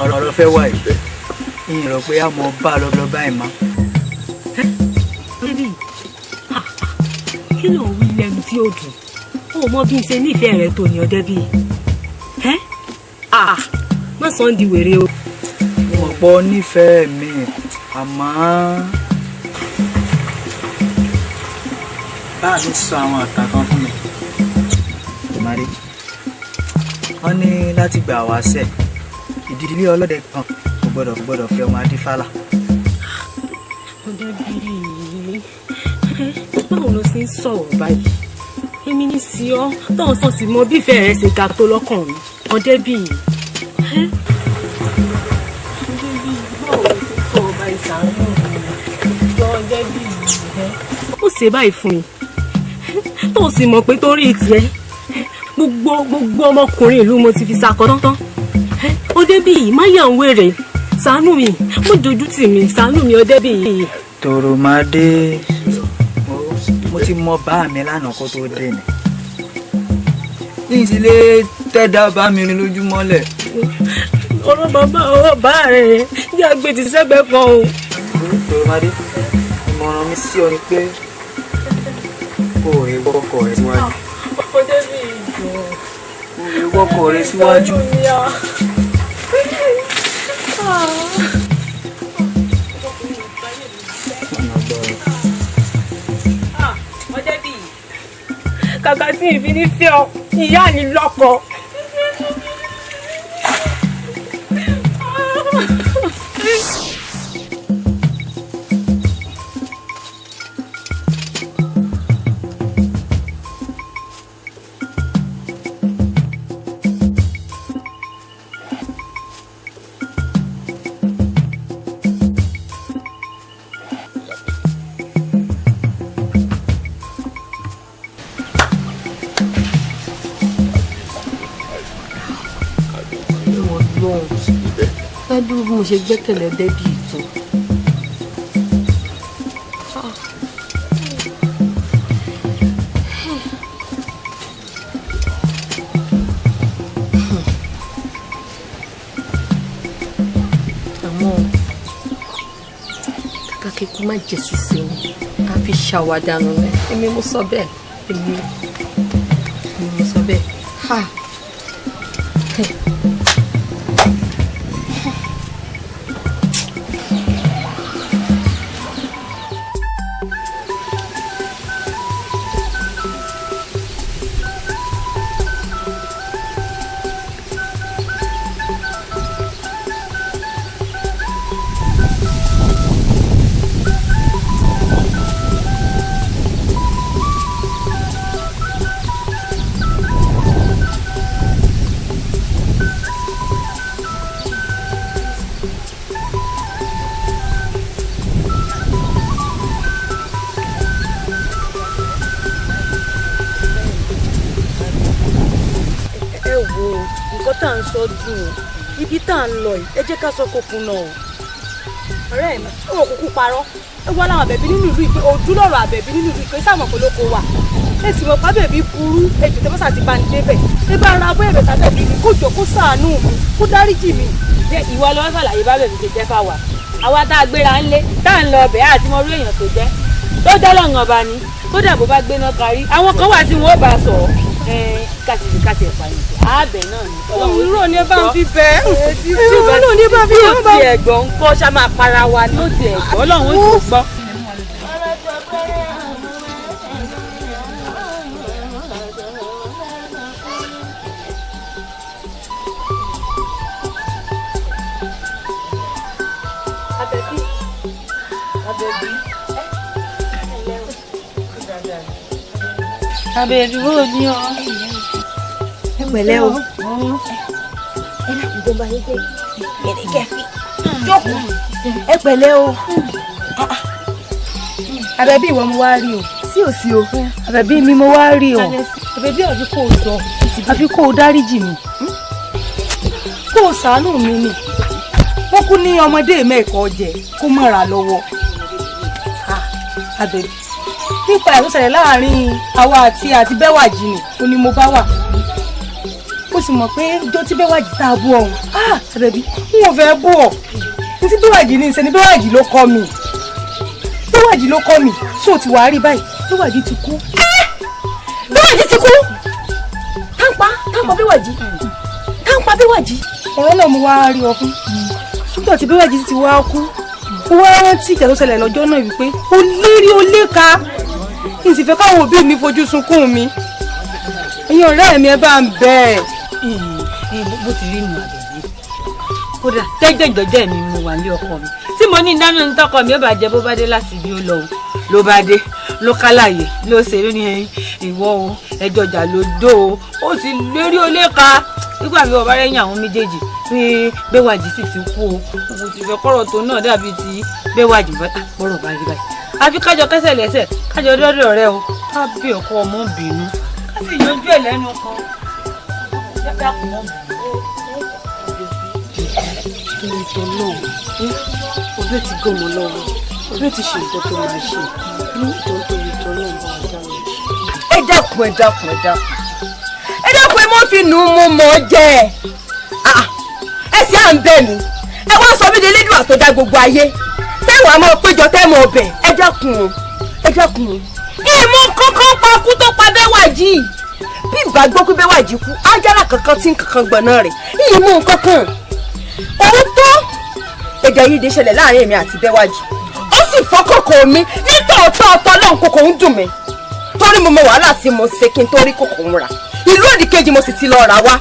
ó. ọ̀rọ̀ fẹ́ wà yìí ìyẹn rò pé a mọ̀ bá a lọ́gbọ́n báyìí mọ́. ọdẹ bíi kí ló ń wí lẹ́nu tí ó dùn ó mọ bí n ṣe nífẹ̀ẹ́ rẹ tó ní ọdẹ bíi má sọ ń di wèrè o. mo pọ̀ nífẹ̀ẹ́ mi àmọ́ bá a lè sọ àwọn àtà kan fún mi. Olùmọdé wọ́n ní láti gbà wá sẹ̀ ìdílé ọlọ́dẹ kan kò gbọ́dọ̀ fi ọmọ adífálà. ọdẹ bíi báwo ló ṣe ń sọ̀rọ̀ báyìí èmi ní sí ọ tóun sọ sí mọ bí ìfẹ́ rẹ ṣe ga tó lọ́kàn mi ọdẹ bíi báwo ló ṣe sọ̀rọ̀ báyìí sàánú mi ọdẹ bíi ó ṣe báyìí fún mi tó sì mọ̀ pé torí tiẹ̀ gbogbo ọmọkùnrin ìlú mo ti fi sakọ tán ọdẹbí yìí má yà ń wèrè ṣàánú mi mo dojú tì mí ṣàánú mi ọdẹbí yìí. Tòròmádé mo ti mọ bá mi lánàá kó tó dé ni ní ìdílé tẹ́dá bá mi rin lójúmọ́lẹ̀. ọ̀rọ̀ bàbá ọ̀rọ̀ bá rẹ̀ yá gbé ti sẹ́gbẹ̀ẹ́ kan o. Tòròmádé ìmọ̀ràn mi sí ọ ni pé kó o rí wọ́kọ̀ rẹ síwájú. ọdẹbí ìjọ kó o rí wọ́kọ̀ rẹ síwájú. ọdẹbí kàkà tí ìfi ní fẹ́ ọ ìyá ni lọ́kọ. ládùúgbò bí mo ṣe gbẹ́kẹ̀lé débì tó kíkú má jẹ sísè ni a fi ṣàwádànù rẹ èmi mo sọ bẹ́ẹ̀ èmi mo sọ bẹ́ẹ̀ ha. tá à ń sọ dùn ibi tá à ń lọ yìí ẹ jẹ́ ká sọ kókun náà o. ọ̀rẹ́ mi ó kúkú parọ́ ẹ wá láwọn àbẹ̀bí nínú ìlú ìpè ojú lọ́rọ̀ àbẹ̀bí nínú ìlú ìpè sáwọn polówó wà ẹ sì mọ̀ pábẹ̀bí burú ejò tẹ́ bọ́sà ti bá ní débẹ̀ ẹ bá ra abọ́ ẹ̀bẹ̀ sábẹ̀bí ni kó jọ kó ṣàánú mi kó dáríjì mi. jẹ́ ìwọ lọ́wọ́ sàlàyé bábẹ̀bí ṣe jẹ́ fáwa àwa tá a gbéra ńlé tá à ń lọ ọbẹ̀ àti mọ orí èèyàn tó jẹ́ tó jẹ́ lọ́ngàn ọba ni kódà bó bá gbéná kárí àwọn kan wà tí wọ́n bá sọ kásì ẹ̀pà yìí ààbẹ̀ náà ni. òwúrò ni ẹ bá ń fi bẹ́ òwúrò ni ẹ bá ń fi bẹ́ ó ti ẹ̀gbọ́n ń kọ́ ṣá máa para wa ni ó ti ẹ̀gbọ́n ọlọ́run ó ti gbọ́. Abẹ́bí wo ni ọ? Ẹ pẹ̀lẹ́ o. Ẹ dàpọ̀ tó bá yé pé kẹ̀kẹ́ fi jókòó. Ẹ pẹ̀lẹ́ o. Abẹ́bí ìwọ mo wá rí o. Sí ò sí o. Abẹ́bí mi mo wá rí o. Abẹ́bí àfi kó o jọ àfi kó o dáríjì mi. Kó o ṣàánú mi ni. Wọ́n kú ní ọmọdé mẹ́ẹ̀kọ́ jẹ kó mọ̀ra lọ́wọ́. Abẹ́bí nípa ẹ̀ tó ṣẹlẹ̀ láàrin àwa àti Bẹ́wàjì ni ó ní mo bá wà ó sì mọ̀ pé ijó tí Bẹ́wàjì tá a bú ọ̀hún Àbẹ̀bí n ò fẹ́ bú ọ̀ ní tí Bẹ́wàjì ní ìṣẹ́ ni Bẹ́wàjì ló kọ́ mi tí ò ti wà á rí báyìí Bẹ́wàjì ti kú. Bẹ́wàjì ti kú táǹpà Bẹ́wàjì. ọ̀rọ̀ náà mo wá rí ọ fún nígbà tí Bẹ́wàjì ti wá kú ó wá rántí ìjà tó ṣẹlẹ̀ lọ́jọ́ náà wípé ó lérí ó léka kí n sì fẹ́ káwọn òbí mi fojú sunkún mi ẹ̀yin ọ̀rẹ́ mi ẹ bá ń bẹ̀ ẹ̀. bó ti rí nù Àbẹ̀bí kódà jẹ́jẹ́jọ́jẹ́ mi mo wà ní ọkọ mi tí mo ní dáná ní tọkọ mi ó bá jẹ bó bá dé láti bí ó lọ ló bá dé ló kálàyé ló ṣe ló ní ìwọ o ẹjọ́ jà ló dó o ó sì lérí ó léka nígbà bí ọba rẹ̀yìn àwọn méjèèjì pé Bẹ́wàjì sì ti kú o mo ti fẹ́ kọ́rọ̀ tó náà dàbí ti Bẹ́wàjì bọ́rọ̀ bá rí báyìí àfi kájọ kẹsẹ̀ lẹ́sẹ̀ kájọ dọ́dọ̀ rẹ o ká bí ọkọ ọmọ bínú ká sì yanjú ẹ̀ lẹ́nu kan dákun mọ́ torí tó náà ọbẹ̀ ti gbọ́mọ lọ́wọ́ ọbẹ̀ ti ṣe nǹkan tó máa ṣe ní torí tó náà bá wà dáhùn. Ẹ dákun ẹ mọ́ fi nù mú mọ́ jẹ́ ẹ sì à ń bẹ̀ mí ẹ wá sọ mí délédùn àtọ́jà gbogbo ayé tẹ́wọ̀n àmọ́ péjọ tẹ́mọ̀ ọbẹ̀ ẹ dákun ìmọ̀ kankan pa kú tó pa Bẹ́wàjì bí ìgbà gbọ́ pé Bẹ́wàjì kú ájára kankan tí kankan gbọ̀nà rẹ̀ ìmọ̀ kankan òun tó èdè àìyedè ṣẹlẹ̀ láàrin èmi àti Bẹ́wàjì ó sì fọ́kọ̀kọ̀ mi nítòótọ́ ọ̀tọ̀ náà kòkò ń dùn mí torí mo mọ wàhálà tí mo ṣe kí n torí kòkò ń rà ìlú òdìkejì mo sì ti lọ rà wá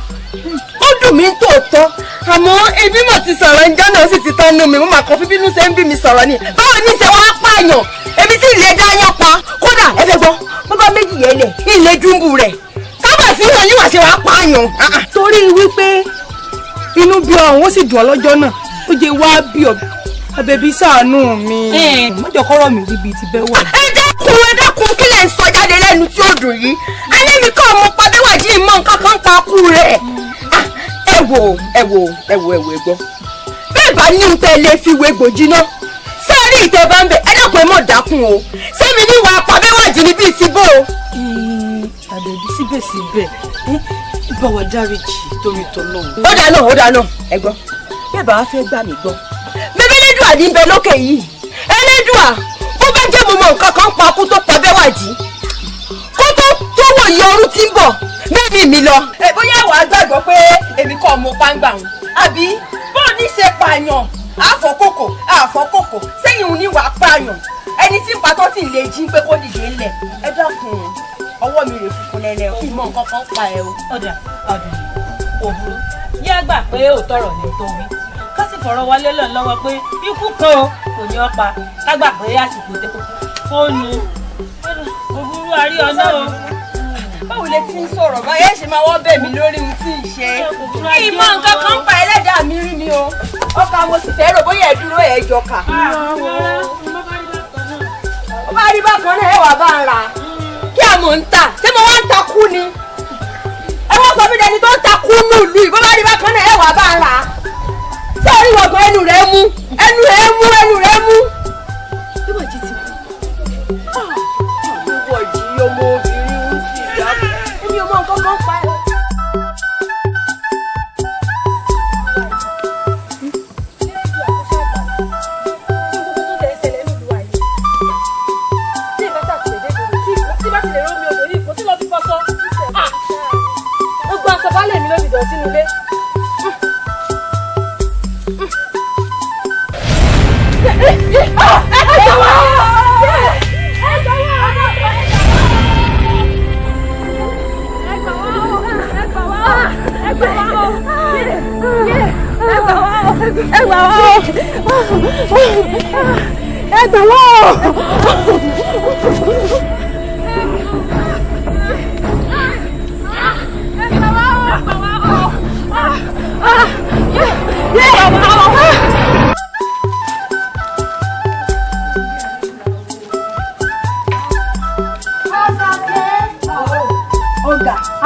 ó dùn mí tòótọ́ àmọ́ ebi mo ti sọ̀rọ̀ ǹjẹ́ náà sì ti tán nú mi mo máa kàn fi bínú ṣe ń bí mi sọ̀rọ̀ ni báwo ni ṣe wàá pààyàn ebi tí ilé dá yán pa kódà ẹ fẹ́ gbọ́ bó bá méjì yẹn lẹ̀ ilé dúnbù rẹ̀ kábà sí ìhàn yín wà ṣe wàá pààyàn. torí wípé inú bí ọ̀hún ó sì dùn ọ́ lọ́jọ́ náà ó jẹ́ wá bí Àbẹ̀bí ṣàánú mi mọ́jọ́ kọ́rọ̀ mi ríbi ti Bẹ́wàjì. ẹ dákun kí lè ń sọ jáde lẹ́nu tí ó dùn yìí alẹ́ mi kọ́ ọmọ pa Bẹ́wàjì mọ́ nǹkan kan pa kú rẹ̀ ẹ wò gbọ́ bẹ́ẹ̀ bá ní ń tẹ́lẹ̀ fi wé gbòjì náà sẹ́ẹ̀rí ìtẹ́ bá ń bẹ̀ ẹ dákun ẹ mọ̀ dákun o sẹ́mi ní ìwà pa Bẹ́wàjì ní bíi ti bó o. Àbẹ̀bí síbẹ̀síbẹ̀ bá wa dáríjì torí tọ́lọ́run. ó dáná ẹ gbọ́ bẹ́ẹ̀ bá wá fẹ́ gbà mí gbọ́ bẹ́bẹ́lẹ́dùn àdínbẹ lókè yìí ẹ Elédùà bó bá jẹ́ mo mọ nǹkan kan pa kú tó pa Bẹ́wàjí kó tó wòye ọrún tí ń bọ̀ bẹ́ẹ̀ mi lọ. Bóyá wàá gbàgbọ́ pé èmi kọ́ mo pàǹgbà wọn àbí bóun ní ṣe pààyàn àfọkòkò sẹ́yìn òun ní wàá pààyàn ẹni tí ń patọ́ tí ń lè jí pé kó dìde ńlẹ̀. Ẹ dákun ọwọ́ mi rè funfun lẹ́lẹ́ o ìmọ̀ nǹkan kan pa ẹ o. ọ̀dà òbúrú yá gbà pé òótọ́rọ̀ ni tó wí ká sì fọ̀rọ̀ wálé lọ́n lọ́wọ́ pé ikú kan o kò ní ọ́ pa ká gbà pé àsìkò tẹ́kọ̀ fóònù òbúrú àrí ọ̀nà o. Báwo lẹ ti ń sọ̀rọ̀ báyẹn ṣe máa wọ́n bẹ̀ mí lórí ohun tí ì ṣe. Ìmọ̀ nǹkan kan pa ẹlẹ́dàá mi rí mi o ọkà mo sì fẹ́ rò bóyá ẹ dúró ẹ jọkà. Ó bá rí bákan náà ẹ wà bá ń ra kí àmọ̀ ń tà ṣé mo wá ń takú ni ẹ wọ́n sọ mí dẹni tó ń takú nù lù yìí bó bá rí bákan náà ẹ wà bá ń ra ṣé orí wọ̀gbọ̀n ẹnu rẹ̀ mú. Bẹ́wàjí ti kú. Bẹ́wàjí ọmọ obìnrin ń sì yá èmi ọmọ nǹkan kan pa ẹ.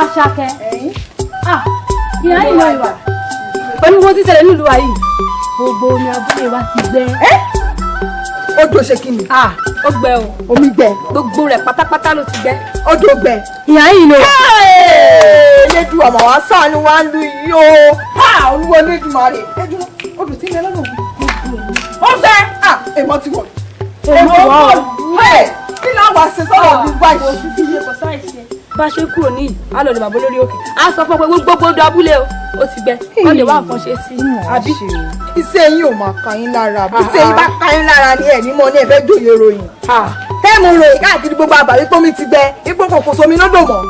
Àṣàkẹ́ ìyá yìí lọ ìwà pẹ̀lú bó ti ṣẹlẹ̀ nílùú ayé gbogbo omi abúlé wa ti gbẹ. Odò ṣe kí ni. Ó gbẹ o. Omi gbẹ. Gbogbo rẹ̀ pátápátá ló ti gbẹ. Odò gbẹ. ìyá yìí lọ. Elédùà àmọ́ wá ṣàánú wa ń lu yìí o. Olúwa Elédùmarè. Odò tí ń lẹ lọ́nà ó gbẹ. Èmọ̀ ti wọ̀. Èmọ̀ wọ̀. Kí ló wá ṣe sọ́dọ̀ ọdún báyìí? Bá ṣe kúrò ní àlọ́ ní bàbá lórí òkè á sọ fún ọ pé gbogbo odò abúlé o ó ti gbẹ wọ́n lè wá nǹkan ṣe sí i. Àbí iṣẹ́ yín ò máa ka yín lára bí iṣẹ́ yín bá ka yín lára ni ẹ̀ ní mọ́ ní ẹ̀fẹ́ jòyè ròyìn. Tẹ́ẹ̀mù ròyìn káàkiri gbogbo àbá wípé omi ti gbẹ ipò kòkò somi lódò mọ́.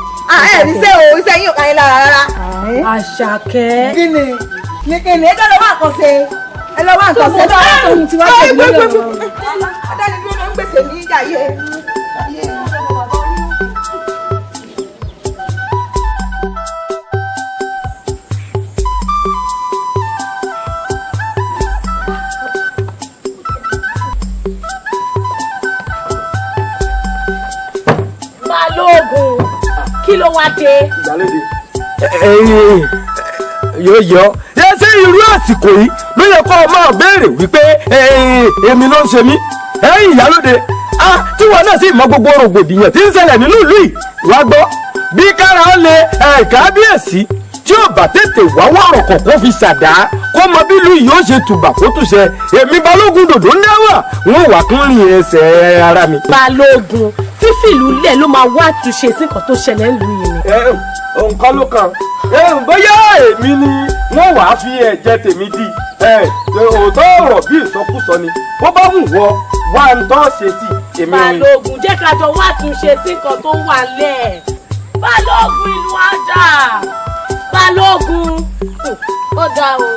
Ẹ̀ ní sẹ́ o iṣẹ́ yín ò ka yín lára rárá. Àṣàkẹ́. Kí ni ẹ lọ́wọ́ àkànṣe ẹ lọ́wọ́ àkànṣe Balógun kí ló wá dé. Ìgbàlódé. yóò yọ ẹ ṣe irú àsìkò yìí ló yẹ kó o máa béèrè wípé èmi ló ń ṣe mí ìyálóde tí wọn náà sì mọ gbogbo rògbòdìyàn tí ń ṣẹlẹ̀ nínú ìlú yìí wá gbọ́ bí kára ó lè kábíyèsí tí ò bá tètè wá wọ̀rọ̀ kọ̀ọ̀kan fi ṣàdá kó mọ bí ìlú yìí ó ṣe tùbà kó tùṣẹ èmi balógun dòdò náwà wọn wà kún rìn ẹsẹ̀ ara mi. Balógun fífìlú lẹ̀ ló máa wá àtúnṣe sí nǹkan tó ṣẹlẹ̀ ń lu yìí ni. nǹkan ló kàn bóyá èmi ni wọ́n wàá fi ẹ̀jẹ̀ tèmi dì òótọ́ ọ̀rọ̀ bí ìsọkúsọ ni bó bá wù wọ́ wá ń tọ́ ṣe sí èmi rìn. Balógun jẹ́ ká jọ wá àtúnṣe sí nǹkan tó wà lẹ̀. Balógun ìlú ajá. Balógun ó dá o.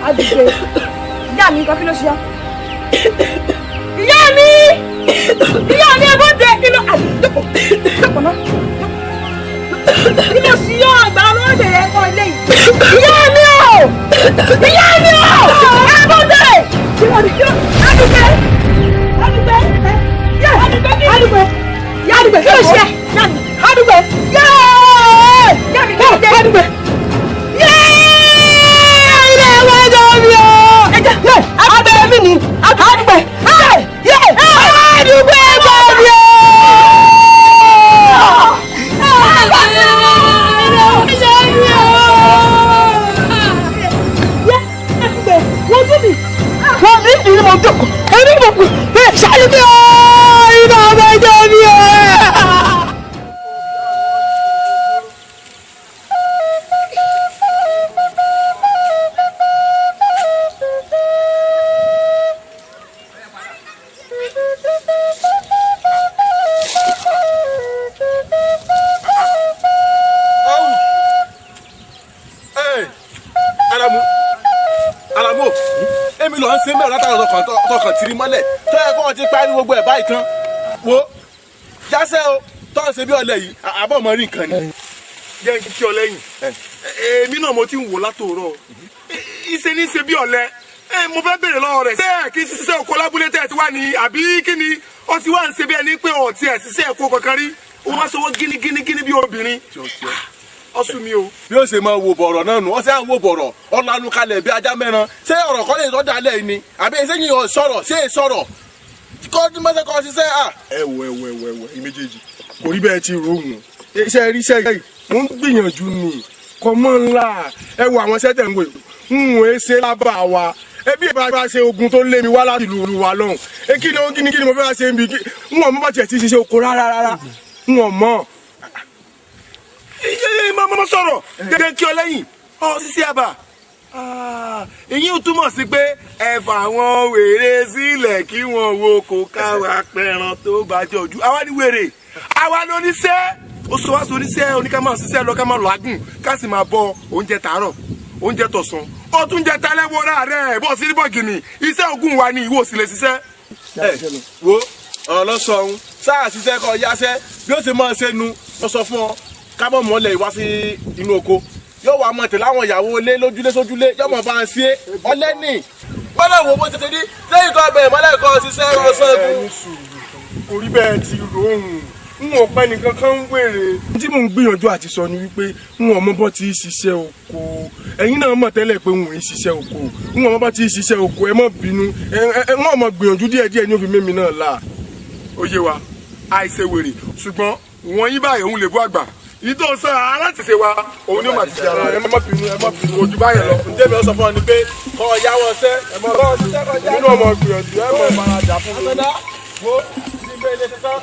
Adìgbé, ìyá mi nǹkan kí ló ṣe ọ́? Ìyá mi ẹ bó dé kí ló jókòó náà. Kí ló ṣe ọ́ àgbà ọlọ́dẹ yẹn kọ́ ilé yìí? Ìyá mi ẹ bó dé. Adìgbé kí ló ṣe ẹ́? Adìgbé kí ló dé? Abẹ́rẹ́ mi ni àdúgbò àdúgbò ẹ̀gbọ́n mi o. Wọ́n mi ní mo jókòó ẹni mo kù ṣáàlì mi o iná ọmọ ẹjọ́ mi o. tọkàn tìrì mọ́lẹ̀ tó yẹ kó wọn ti parí gbogbo ẹ̀ báyìí tán wo jásẹ́ o tó ń ṣe bí ọ̀lẹ yìí àbọ̀ mọ́ rí nǹkan ni. jẹ́ kí ọ lẹ́yìn èmi náà mo ti ń wò látòórọ̀ ìṣe ní ṣe bí ọ̀lẹ mo fẹ́ bèrè lọ́wọ́ rẹ̀ ṣé kí n ṣiṣẹ́ oko lábúlé tẹ̀ ti wá ní àbí kí ni ó ti wá ń ṣe bí ẹni pé ọ̀tí ẹ̀ ṣiṣẹ́ ẹ̀kọ́ kankan rí ó wá sọwọ́ gínígíní bí obìnrin ọsùn mi o. bí ó ṣe máa wo bọ̀rọ̀ náà nù ọ́ sẹ́ à ń wo bọ̀rọ̀ ọ̀lànà kalẹ̀ bí ajá mẹ́ran ṣé ọ̀rọ̀ kọ́ lè tọ́jà lẹ̀ ni àbí ṣé yìí sọ̀rọ̀ ṣé sọ̀rọ̀ kọ́ ní mọ́tẹ́ kọ́ ṣiṣẹ́ à. ẹ méjèèjì kò rí bẹ́ẹ̀ ti rohùn iṣẹ́ iṣẹ́ yìí mo ń gbìyànjú ni kọ́mọ́ ńlá ẹ wo àwọn sẹ́tẹ̀ ń wò ń wò é ṣe lábà wa ebi ìbá bá ṣe ogun tó lé mi wá láti ìlú wa lọ́hùn kí ni mo fẹ́ ṣe ń bi ń wọ̀n mọ́ bá tiẹ̀ ti ṣiṣẹ́ oko rárá ń wọ̀n mọ́ mọ́ sọ̀rọ̀ gẹ́gẹ́ kí ọ lẹ́yìn ọ sísí àbà èyí ò túmọ̀ sí pé ẹ̀fà àwọn wèrè sílẹ̀ kí wọ́n wo kò káwa pẹ̀ràn tó bá jẹ́ ojú àwa ni wèrè àwa ni oníṣẹ́ ó sọ wá sí oníṣẹ́ oníkàmọ́ ṣiṣẹ́ lọ ká máa lọ àgùn ká sì máa bọ oúnjẹ tàárọ̀ oúnjẹ tọ̀sán ó tún jẹ talẹ́ wọra rẹ̀ bọ́ sí bọ́ọ̀gìnì iṣẹ́ ogun wa ni ìwọ sì lè ṣiṣẹ́. ẹ wo ọlọ́sọ̀ọ́hún sáà ṣiṣẹ́ kọ́ yáṣẹ́ bí ó ṣe máa ṣe nu lọ sọ fún ọ kábọ̀ mọ́lẹ̀ wá sí inú oko yóò wá mọ̀ tẹ̀lé àwọn ìyàwó ilé lójúlé sójúlé yóò mọ̀ bá ń ṣe ọlẹ́nì gbọ́dọ̀ wo bó ti ṣe dí lẹ́yìn tó bẹ̀rẹ̀ mọ́lẹ̀ kan ṣiṣẹ́ ọ̀sán. orí bẹ́ẹ̀ ti ròhùn n ò pẹ́ nìkan kan ń wèrè. tí mò ń gbìyànjú àti sọ ni wípé n ò mọ bọ́ ti ṣiṣẹ́ oko ẹ̀yin náà mọ̀ tẹ́lẹ̀ pé n ò ń ṣiṣẹ́ oko n ò mọ bọ́ ti ṣiṣẹ́ oko ẹ má bínú n ò mọ gbìyànjú díẹ̀díẹ̀ ní òfin mímí náà là ó yé wa àìṣe wèrè ṣùgbọ́n wọ́n yí báyìí òun lè bú àgbà ìtò sọ aláṣẹṣe wa òun ni ó máa ti ṣe ara ẹ má bínú ojú báyẹn lọ. ǹjẹ́ mi ò sọ fún ọ ni pé kọ́ ọ yáwọ́ ṣẹ́ ẹ mọ̀ ọ́ ṣiṣẹ́ kọjá nínú ọmọ gbìyànjú ẹ mọ̀ ìbárajà fún mi. àtọ́dá wo ti gbé ilé ṣetán.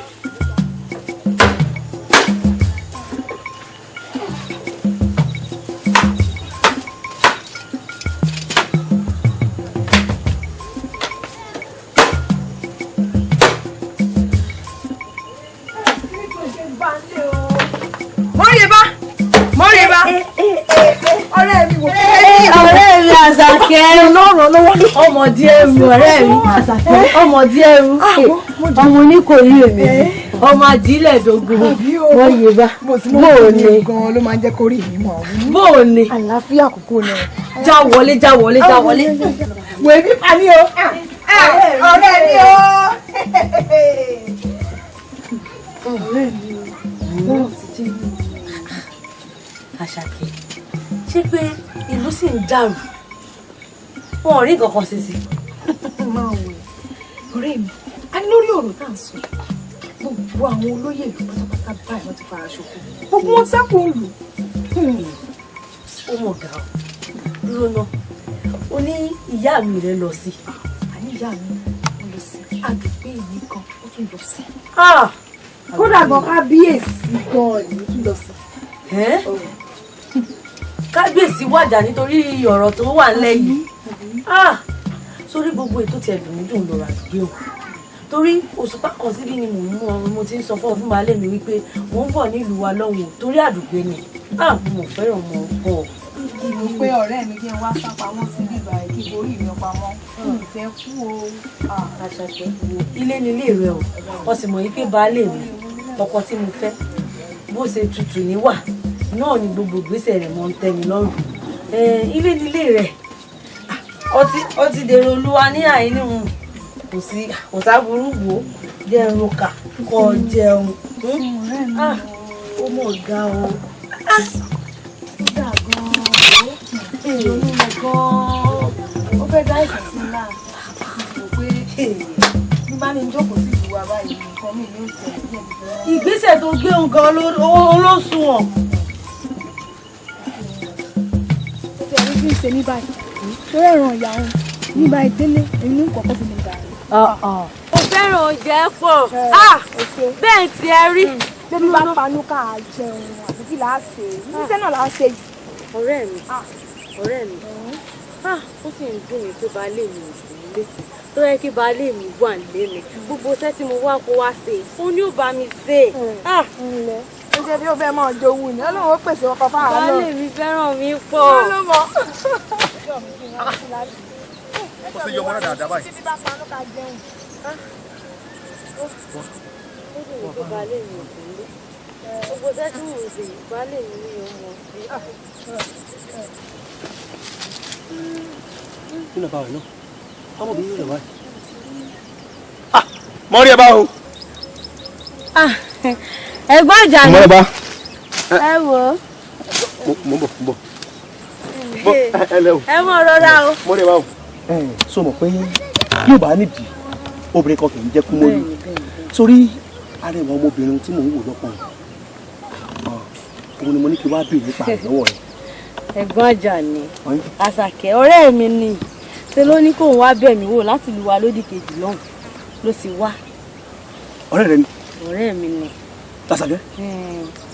ọ̀rẹ́ mi Àṣàkẹ́ ọmọdé ẹrù ọ̀rẹ́ mi Àṣàkẹ́ ọmọdé ẹrù ọmọ oníkòyí èmi ọmọ àdílẹ̀ dógún wọ́n yé bá bóòní gan ló máa ń jẹ́ kó rí mi mọ̀ bóòní àlàáfíà kúkú ni já wọlé wèé bí pa ní o ọ̀rẹ́ mi o. ọ̀rẹ́ mi o Àṣàkẹ́ ṣé pé ìlú sì ń dàrú wọn ò rí nǹkan kan ṣe sí. máa wò ọ̀rẹ́ mi a ní lórí ọ̀rọ̀ tá à ń sọ gbogbo àwọn olóyè ìlú pátápátá báyìí wọ́n ti fara ṣoko gbogbo wọn sápò ń lù. ó mọ̀ gà ó dúró náà ó ní ìyá mi rẹ lọ sí. àní ìyá mi ò lọ sí àdúgbò mi kan ó tún lọ sí. kódà gan kábíyèsí gan ìlú tún lọ sí. kábíyèsí wàjà nítorí ọ̀rọ̀ tó wà nílẹ̀ yìí sórí gbogbo ètò tí ẹ̀dùn mi dùn lọ́ra gbé o torí òṣùpá kan síbí ni mò ń mú ọmọ mo ti ń sọ fún baálé mi wípé mò ń bọ̀ nílùú wa lọ́hùn torí àdùgbé ni mo fẹ́ràn ọmọ pọ̀. mo pé ọ̀rẹ́ mi jẹ́ wá sápamọ́ sí bíbá ẹ̀ kí orí mi pamọ́ ìfẹ́ kú o. Àṣàkẹ́ ilé nílé rẹ o wọ́n sì mọ̀ yí pé baálé mi ọkọ tí mo fẹ́ bó ṣe tutù níwà náà ni gbogbo ìgbésẹ̀ rẹ̀ mọ́ ń tẹ́ mi lọ́rùn ilé nílé rẹ̀ ó ti dèrò olúwa ní àìní wọn kò sáburú wò ó jẹ́ ẹran kà kọ́ jẹun ó mọ̀ ga o. ó dà gan-an ìrònú rẹ̀ gan-an ó fẹ́ dá ìsìn sí ńlá kò pé bí bá ní jókòó sí ìlú wa báyìí nǹkan mi yóò tẹ̀ ìgbésẹ̀ tó gbé nǹkan olóṣùn ọ̀. ó ti ẹ̀rí bí ń ṣe ní báyìí lórí ẹ̀ràn ìyá wọn ní báyìí délé èmi ní kọ̀ọ̀kan fi lè gbà rẹ̀. ó fẹ́ràn oúnjẹ pọ̀ bẹ́ẹ̀ tí ẹ rí. bébí bá panú ká jẹun àti kí làá ṣe níṣẹ́ náà làá ṣe yìí. ọ̀rẹ́ mi ó sì ń dùn mí pé baálé mi ò sí nílé tó yẹ kí baálé mi wà nílé mi gbogbo iṣẹ́ tí mo wá kó wá ṣe ó ní ò bá mi ṣe. ǹlẹ́ ó ṣe bí ó fẹ́ máa jowú ni ọlọ́run ó pèsè ọkọ̀ fáwọn náà. baálé mi fẹ́ràn mi pọ̀. ló mọ̀. ó ṣe yọ wọ́n dáadáa báyìí. bíbí bá panú ká jẹun. ó dùn mí pé baálé mi ò sí nílé gbogbo iṣẹ́ tí mò ń ṣe baálé mi ní ọmọ sí. nínú àbáwọ̀ náà ọmọbìnrin rẹ̀ wáyé. mọ rí ẹ báwo. ẹ̀gbọ́n àjà ni mọ ẹ bá. ẹ wò ó. mo ń bọ̀. ẹ lẹ o. ẹ mọ̀ rọra o. mọ rí ẹ báwo. sọ mọ̀ pé yóò bá nídìí obìnrin kan kì í jẹ́ kú mọ́lú sórí arẹwà ọmọbìnrin tí mò ń wò lọ́pọ̀ òun ni mo ní kí wá béèrè nípa rẹ̀ lọ́wọ́ rẹ̀. ẹ̀gbọ́n àjà ni Àṣàkẹ́ ọ̀rẹ́ mi ni ṣe ló ní kóun wá bẹ̀ mí wò láti lu wa lódì kejì lọ́hùn ló sì wá. ọ̀rẹ́ rẹ ni. ọ̀rẹ́ mi ni. Àṣàkẹ́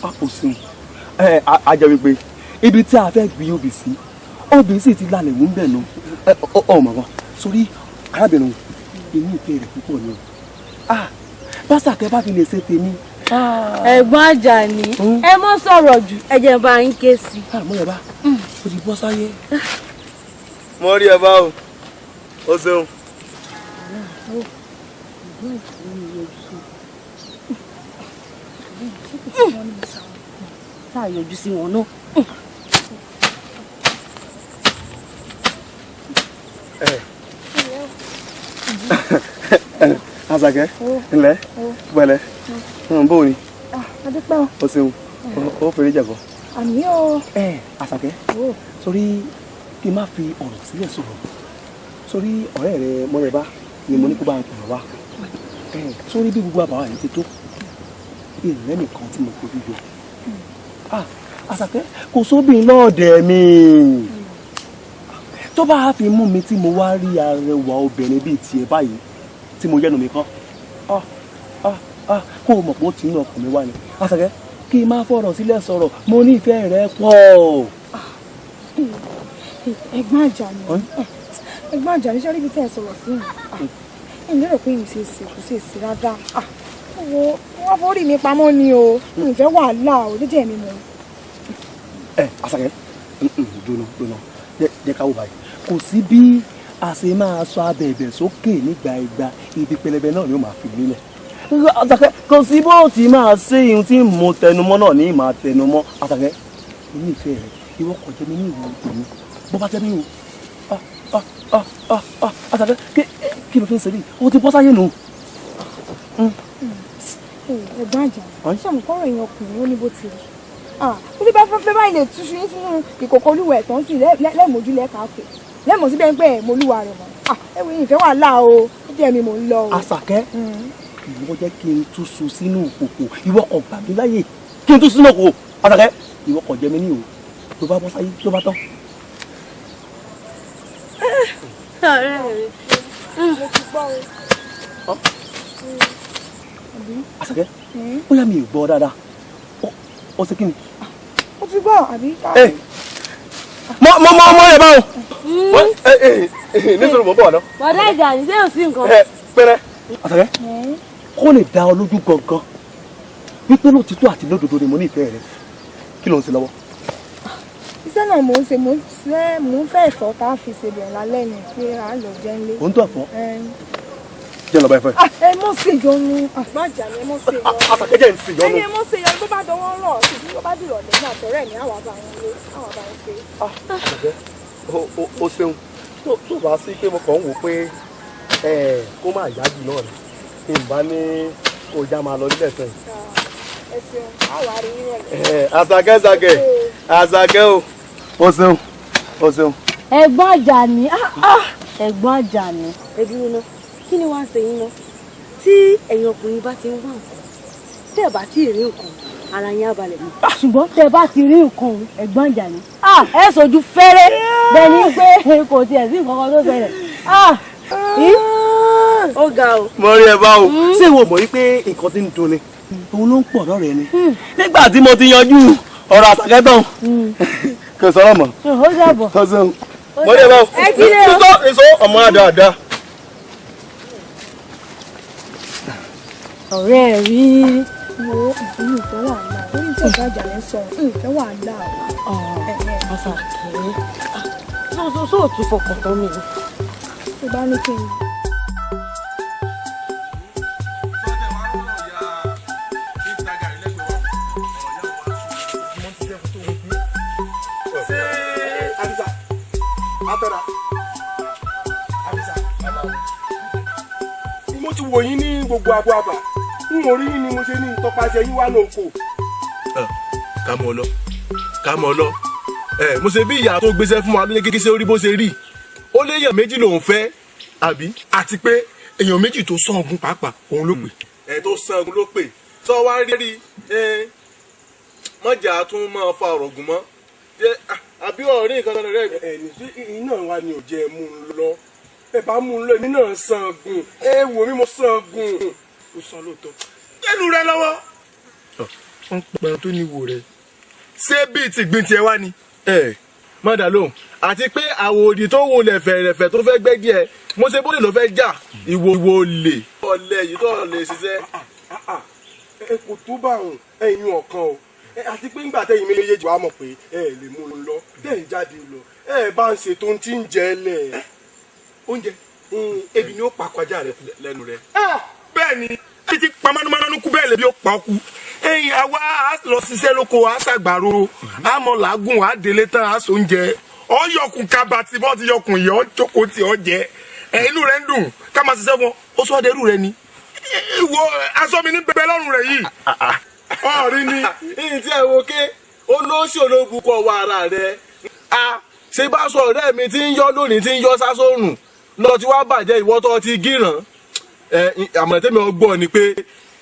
a kò sí a jẹ́ wípé ibi tí a fẹ́ gbé obì sí obì sì ti lálẹ́ wú ń bẹ̀ nù ọmọ kan sórí arábìnrin inú ìfẹ́ rẹ̀ púpọ̀ ni o Àṣàkẹ́ bá fi lè ṣe tèmi. ẹ̀gbọ́n àjà ni ẹ mọ́ sọ̀rọ̀ jù ẹ jẹ́ bá ń ké sí. mo yẹ bá o ti bọ́ sáyé. mo rí ẹ bá o ó ṣeun. sáà yọjú sí wọn náà. Àṣàkẹ́ ńlẹ́ pẹ̀lẹ́ bó ni adúpẹ́ o. o ṣeun ó fèrè jẹ̀bọ̀. àmì o. Àṣàkẹ́ sórí kí n má fi ọ̀rọ̀ sílẹ̀ sọ̀rọ̀ sórí ọ̀rẹ́ rẹ mọ́rẹ́bá ni mo ní kó bá ń tọ̀rọ̀ wá sórí bí gbogbo àbáwá yìí ti tó ìrẹ́ nìkan tí mo fojú yọ. Àṣàkẹ́ kò sóbìn lọ́ọ̀dẹ̀ mi tó bá fi mú mi tí mo wá rí arẹwà obìnrin bíi tiẹ̀ báyìí tí mo yẹnu mi kán kó o mọ̀ pé ó ti ń ọkàn mi wá ni. Àṣàkẹ́ kí n má fọ̀rọ̀ sílẹ̀ sọ̀rọ̀ mo ní ìfẹ́ rẹ pọ̀. ẹ̀gbọ́n àjà ni ẹ̀gbọ́n àjà ni sọ́rí ibi tẹ́ ẹ sọ̀rọ̀ sí mi lérò pé ìṣe ṣe kò ṣe sí rárá wọ́n forí mi pamọ́ ni o mi fẹ́ wàhálà o jẹ́jẹ́ mi mọ̀. Àṣàkẹ́ dúnà jẹ́ ká wò báyìí kò sí bí a ṣe máa sọ abẹ̀bẹ̀ sókè nígbà ìgbà ibi pẹlẹbẹ náà ni ó máa fi nílẹ̀. Àṣàkẹ́ kò sí bó ti máa ṣe ihun tí mo tẹnumọ́ náà ní máa tẹnumọ́. Àṣàkẹ́ inú ìfẹ́ rẹ ìwọ kò jẹ́ mi ní ìwọ tèmi bó bá jẹ́ mi o Àṣàkẹ́ kí ló fi ń ṣe bí o ti bọ́ sáyé nù. ẹ̀gbọ́n àjà ṣàmù kọ́rọ̀ èèyàn ọkùnrin ó ní bó ti rí bí bá fẹ́ báyìí lè túṣu yín sínú ìkòkò olúwẹ̀ tó ń sìn lẹ́ẹ̀mọ́jú lẹ́ẹ̀ka pè lẹ́ẹ̀mọ́ síbẹ̀ ń pẹ́ mọ́lúwa rẹ̀ mọ́ ẹ̀wọ̀n yìí ìfẹ́ wà láà o ó jẹ́ mi mò ń lọ o. Àṣàkẹ́ ìwọ jẹ́ kí n túṣu sínú ìkòkò ìwọ kò gbà mí láyè kí n túṣu sínú ìkòkò Àṣàkẹ́ ìwọ kò jẹ́ mi ní o tó bá bọ́ sáyé tó bá tán. ọ̀rẹ́ mi mo ti gbọ́ o. Àṣàkẹ́ ó yà mí gbọ́ dáadáa ó ṣe kí ni. ó ti gbọ́ àbí. mọ ẹ báwo nítorí mo bọ̀ lọ. bọ̀dá ìjà ní sẹ́yìn sí nǹkan. pẹ́rẹ́ Àṣàkẹ́ kó lè dá ọ lójú gangan wípé lóòtítọ́ àti lódodo ni mo ní ìfẹ́ rẹ kí ló ń ṣe lọ́wọ́. iṣẹ́ náà mò ń ṣe mò ń fẹ́ ẹ̀fọ́ tá a fi ṣe bẹ̀rẹ̀ lálẹ́ ni pé à ń lọ jẹ́ ńlé. ò ń tọ́ ẹ̀fọ́ jẹ́ lọ́ba ẹ̀fọ́ yìí. ẹ mọ̀ sí ìyọnu àpájà ni ẹ mọ̀ sí ìyọnu. Àṣàkẹ́ jẹ́ ń sí ìyọnu. ẹni ẹ mọ̀ sí ìyọnu tó bá dọwọ́ rọ̀ ṣùgbọ́n tó bá dìrọ̀ lẹ́yìn àtọ̀rẹ́ mi àwa bá wọn lé àwa bá wọn ṣe. Àṣàkẹ́ o ṣeun tó bá sí pé mo kàn ń wò pé kó má yájú náà ni kí n bá ní kó já máa lọ nílẹ̀ sẹ́yìn. ẹ ṣeun àwa rí yín rẹ̀. Àṣàkẹ́ o ṣeun o ṣeun. ẹ̀gbọ́n Àjàní ẹ̀gbọ́n Àjàní ẹdúró náà kí ni wàá ń ṣe yín náà tí ẹ̀yin ọkùnrin bá ti ń wá nǹkan tẹ́ ẹ bá ti rí nǹkan ara yín á balẹ̀ mọ́ ṣùgbọ́n tẹ́ ẹ bá ti rí nǹkan ẹ̀gbọ́n Àjàní ẹ sojú fẹ́rẹ́ bẹ́ẹ̀ ni pé kò tiẹ̀ sí nǹkan kan tó ṣẹlẹ̀ ó ga o. mo rí ẹ bá o ṣé ìwọ mọ̀ wípé nǹkan tí ń dun ni òun ló ń pọ̀ lọ́rẹ̀ ni nígbà tí mo ti yanjú ọ̀rọ̀ Àṣàkẹ́ tán kò sọ̀rọ̀ mọ́. ó dàbọ̀. mo rí ẹ bá o èso ọmọ àdáadáa. ọ̀rẹ́ rí wo ìfúnni ìfẹ́ wàhálà orí tí ọ̀gá Àjàní sọ ìfẹ́ wàhálà Àṣàkẹ́ sóòtú fọkàn tán mi. tó bá ní kí n. mo ti wò yín ní gbogbo àbọ̀ àbà n ò rí yín ni mo ṣe ní tọpasẹ̀ yín wá lóko. ká mọ̀ lọ mo ṣe bí ìyá tó gbéṣẹ́ fún wa ló ní kékeré orí bó ṣe rí ó léèyàn méjì lòun fẹ́ àbí àti pé èèyàn méjì tó sangun pàápàá òun ló pè. tó sangun ló pè sọ wá rí mọ̀jà tún máa fa ọ̀rọ̀ gùn mọ́ àbí ọ̀rẹ́ nǹkan kan rẹ̀. ẹni tí iná wa ni ò jẹ́ mú un lọ ẹ bá mú un lọ èmi náà sangun wò mí mo sangun ó san lóòótọ́ ẹnu rẹ lọ́wọ́. wọ́n pẹ̀lú tó ní wò rẹ̀ ṣé bíi ti gbin tiẹ̀ wá ni. mọ̀dà lóhùn àti pé àwòdì tó wò lẹ̀ fẹ̀rẹ̀fẹ̀ tó fẹ́ gbẹ́gí ẹ mo ṣe bóde ló fẹ́ jà ìwò lè ọ̀lẹ yìí tó lè ṣiṣẹ́. ẹ kò tó bá òun ẹ̀yin ọ̀kan o àti pé ńgbà tẹ́yin méjèèjì wàá mọ̀ pé ẹ lè mú un lọ tẹ́yin jáde lọ ẹ bá ń ṣètò ohun tí ń jẹ lẹ̀. oúnjẹ ebi ni ó pa kọjá rẹ lẹ́nu rẹ. bẹ́ẹ̀ ni bí ti pa mánumánú kú bẹ́ẹ̀ lè bí ó pa ọkú. ẹ̀yin àwa á lọ ṣiṣẹ́ lóko á ṣàgbàro á mọ làágùn á délé tán á so oúnjẹ ọ yọkùn kaba tí bọ́ ti yọkùn yẹ ọ jókòó tí ọ jẹ inú rẹ ń dùn ká máa ṣiṣẹ́ fún ọ sọ dẹrù rẹ ni. ìwọ aṣọ mi ní bẹbẹ lọ́rùn rẹ yìí ọ̀rí ni ìyìn tí ẹ wo ké olóṣì ológun kọ wọ ara rẹ ṣe bá sọ ọ̀rẹ́ mi tí ń yọ lónìí tí ń yọ sásòrùn lọ tí wàá bàjẹ́ ìwọ tó ti gíràn àmọ́ tẹ́mi ọgbọ́n ni pé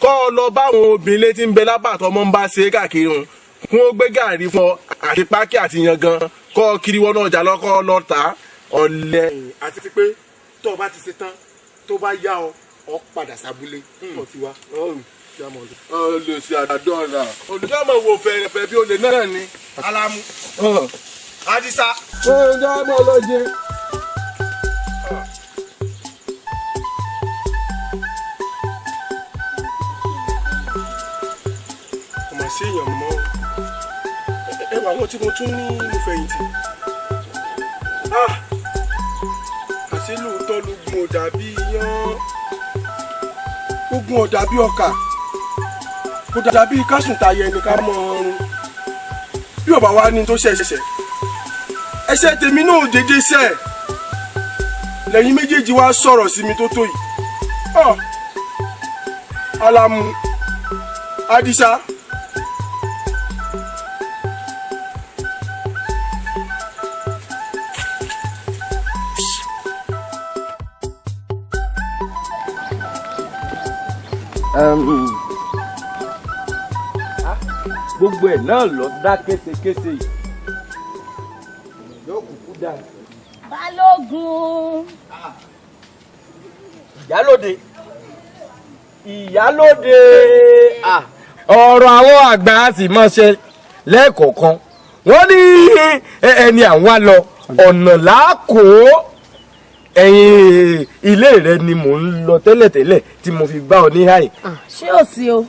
kọ́ ọ lọ báwọn obìnrin létí ń bẹ lábàtọ́ ọmọ ń bá ṣe káàkiri hàn kún ó gbé gàrí fún ọ àti pákí àti yangan kọ́ ọ kiri wọnú ọjà lọ́kọ́ lọ tà ọ̀lẹ. àti pé tó o bá ti ṣe tán tó bá yá ọ padà sábúlé tó ti wá. olùsí àdádọ́ra olùdámọ̀ wo fẹ̀rẹ̀fẹ̀ bí olè náà ni alamu adisa. olùdámọ̀ ọlọ́jẹ. kò mà sí èèyàn mọ́ ẹ wà àwọn tí mo tún ní mo fẹ̀yìntì. àṣé lóòótọ́ lógun ò dàbí iyán ogun ò dàbí ọkà kò dàbí kásùn tayẹ ní ká mọ ọrùn bí ọba wa ní tó ṣẹ̀ṣẹ̀ ẹsẹ̀ tèmi náà ò dédé sẹ̀ lẹ́yìn méjèèjì wá sọ̀rọ̀ sí mi tó tó yìí alamu adisa. gbogbo ẹ̀ náà lọ dá késekése yìí yóò kúkú dá. Balógun. ìyálóde ọ̀rọ̀ àwọn àgbà á sì mọ́ ṣe ẹ̀yin ilé rẹ ni mò ń lọ tẹ́lẹ̀tẹ́lẹ̀ tí mo fi bá ọ ní àyè. ṣé ò sí o.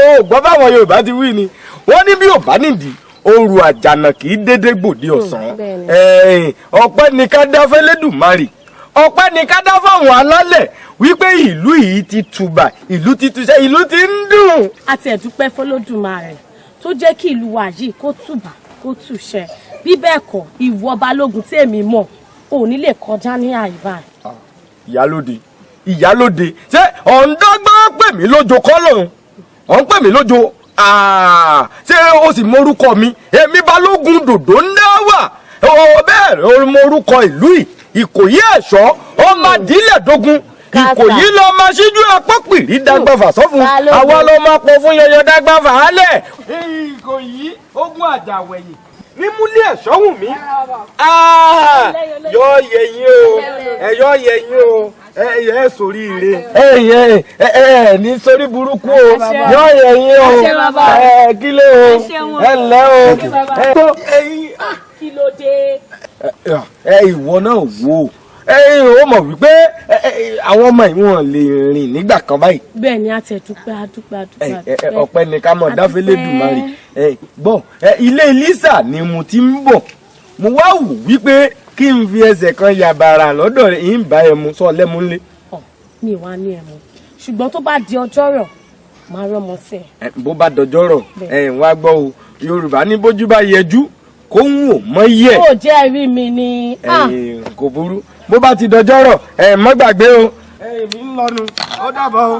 ó gbọ́ báwọn Yorùbá ti wí ni wọ́n ní bí ò bá nídìí oru àjànà kì í dédé gbòde ọ̀sán. ọpẹ́ ni ká dá fẹ́lẹ́dùmarè, ọpẹ́ ni ká dá fáwọn alálẹ̀ wípé ìlú yìí ti tùbà, ìlú ti túṣẹ́, ìlú ti ń dùn. àti ẹ̀dúpẹ́ fọlọ́dùmarè tó jẹ́ kí ìlú wa yìí kó tùbà kó túṣẹ́. bí bẹ́ẹ̀ kọ́ ìwọ balógun tí èmi mọ̀ ò ní lè kọjá ní àyíbá. ìyálóde ṣé ọ̀ǹdọ́gbọ́n pè mí lójo kọ́lọ̀ ọ̀n pè mí lójo ṣé o sì mọrúkọ mi èmi balógun dòdò ń dá wà bẹ́ẹ̀ o mọrúkọ ìlú yìí Ìkòyí ẹ̀ṣọ́ ọmọ àdílẹ̀ dógún Ìkòyí lọ máa ṣíjú apọ́pìrí dágbàfà sọ́fun àwa lọ máa pọ̀ fún yẹyẹ dágbàfà álẹ̀. Ìkòyí ogun àjàwẹ̀yìn nímúlé ẹ̀ṣọ́ wù mí yọ yẹyin o yọ yẹyin o ẹ sórí ire ẹ ní sórí burúkú o yọ yẹyin o kílé o ẹ lẹ o kí ló dé. ìwọ náà wò ó mọ̀ wípé àwọn ọmọ ìwọ̀n lè rìn nígbà kan báyìí. bẹ́ẹ̀ ni a tẹ̀ dúpẹ́. ọpẹ́ ni ká mọ̀ dáfẹ́lẹ́dùmarè gbọ́ ilé Elisa ni mo ti ń bọ̀ mo wá wò wípé kí n fi ẹsẹ̀ kan yàbàrà lọ́dọ̀ rẹ̀ yín bá ẹ mu sọ lẹ́mu ńlẹ̀. mi wá ní ẹmu ṣùgbọ́n tó bá di ọjọ́rọ̀ máa rọ́mọ sí ẹ. bó bá dọjọ́rọ̀ wá gbọ́ o Yorùbá ní bójú bá yẹjú kó ń wò mọ́ yẹ. ó jẹ́ rí mi ni. kò burú bó bá ti dọjọ́rọ̀ mọ́ gbàgbé o. èmi ń lọnu ó dàbọ̀ o.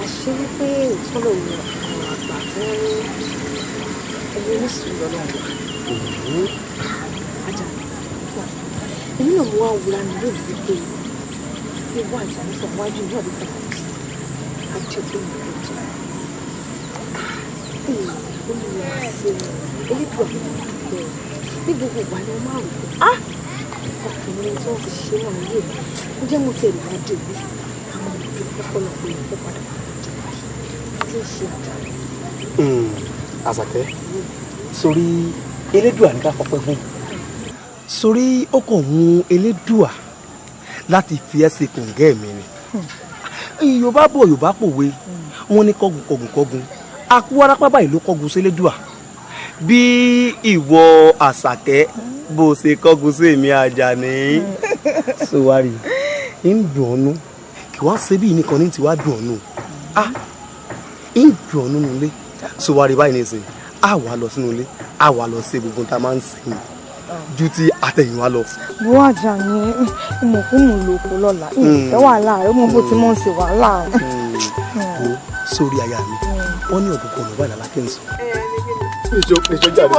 àṣé wípé ìtọ́lọ̀ ni àwọn àgbà tí wọ́n ní ẹgbẹ́ oníṣòwò lọ́nà wà. ajá èmi náà mo wá wúra mi lónìí wípé ewu àjà nípa iwájú náà ló kàn àti ọdún mi ló tó. ó ní wọn ṣe elédùn àwọn ọmọ ní gbogbo ìgbà ni wọn máa rò pé ọkùnrin tí wọn ti ṣe wọn ayé mi ó jẹ́ mo tẹ̀lé adé mi àwọn ìdókòwò ọ̀pọ̀lọpọ̀ ìyẹn padà tí ó ṣe àjà. Àṣàkẹ́ sórí elédùà ní ká fọpẹ́ fún sórí ó kàn mú elédùà láti fi ẹsẹ̀ kòǹgẹ́ mi ni Yorùbá bọ̀ Yorùbá pòwe wọ́n ní kọ́gun kọ́gun kọ́gun akúwárápá báyìí ló kọ́gun sí elédùà bí ìwọ Àṣàkẹ́ bó ṣe kọ́gun sí èmi Àjàní sówárì ń dùn ọ́nú kí wá ṣe bí nìkan ní tiwa dùn ọ́nú ń dùn ọ́nú nulẹ̀ sówárì báyìí nìsín a wà lọ sínú ilé a wà lọ sí gbogbo tá a máa ń sìn ju ti àtẹ̀yìnwá lọ. bó Àjàní ìmọ̀kúmù lóko lọ́la ìfẹ́ wàhálà rẹ̀ mo bó ti mọ̀ sí wàhálà. o sórí aya mi wọ́n ní ọ̀dùnkún ọ̀nà báyìí lálákẹ́ ń sọ. ìjọ jáde.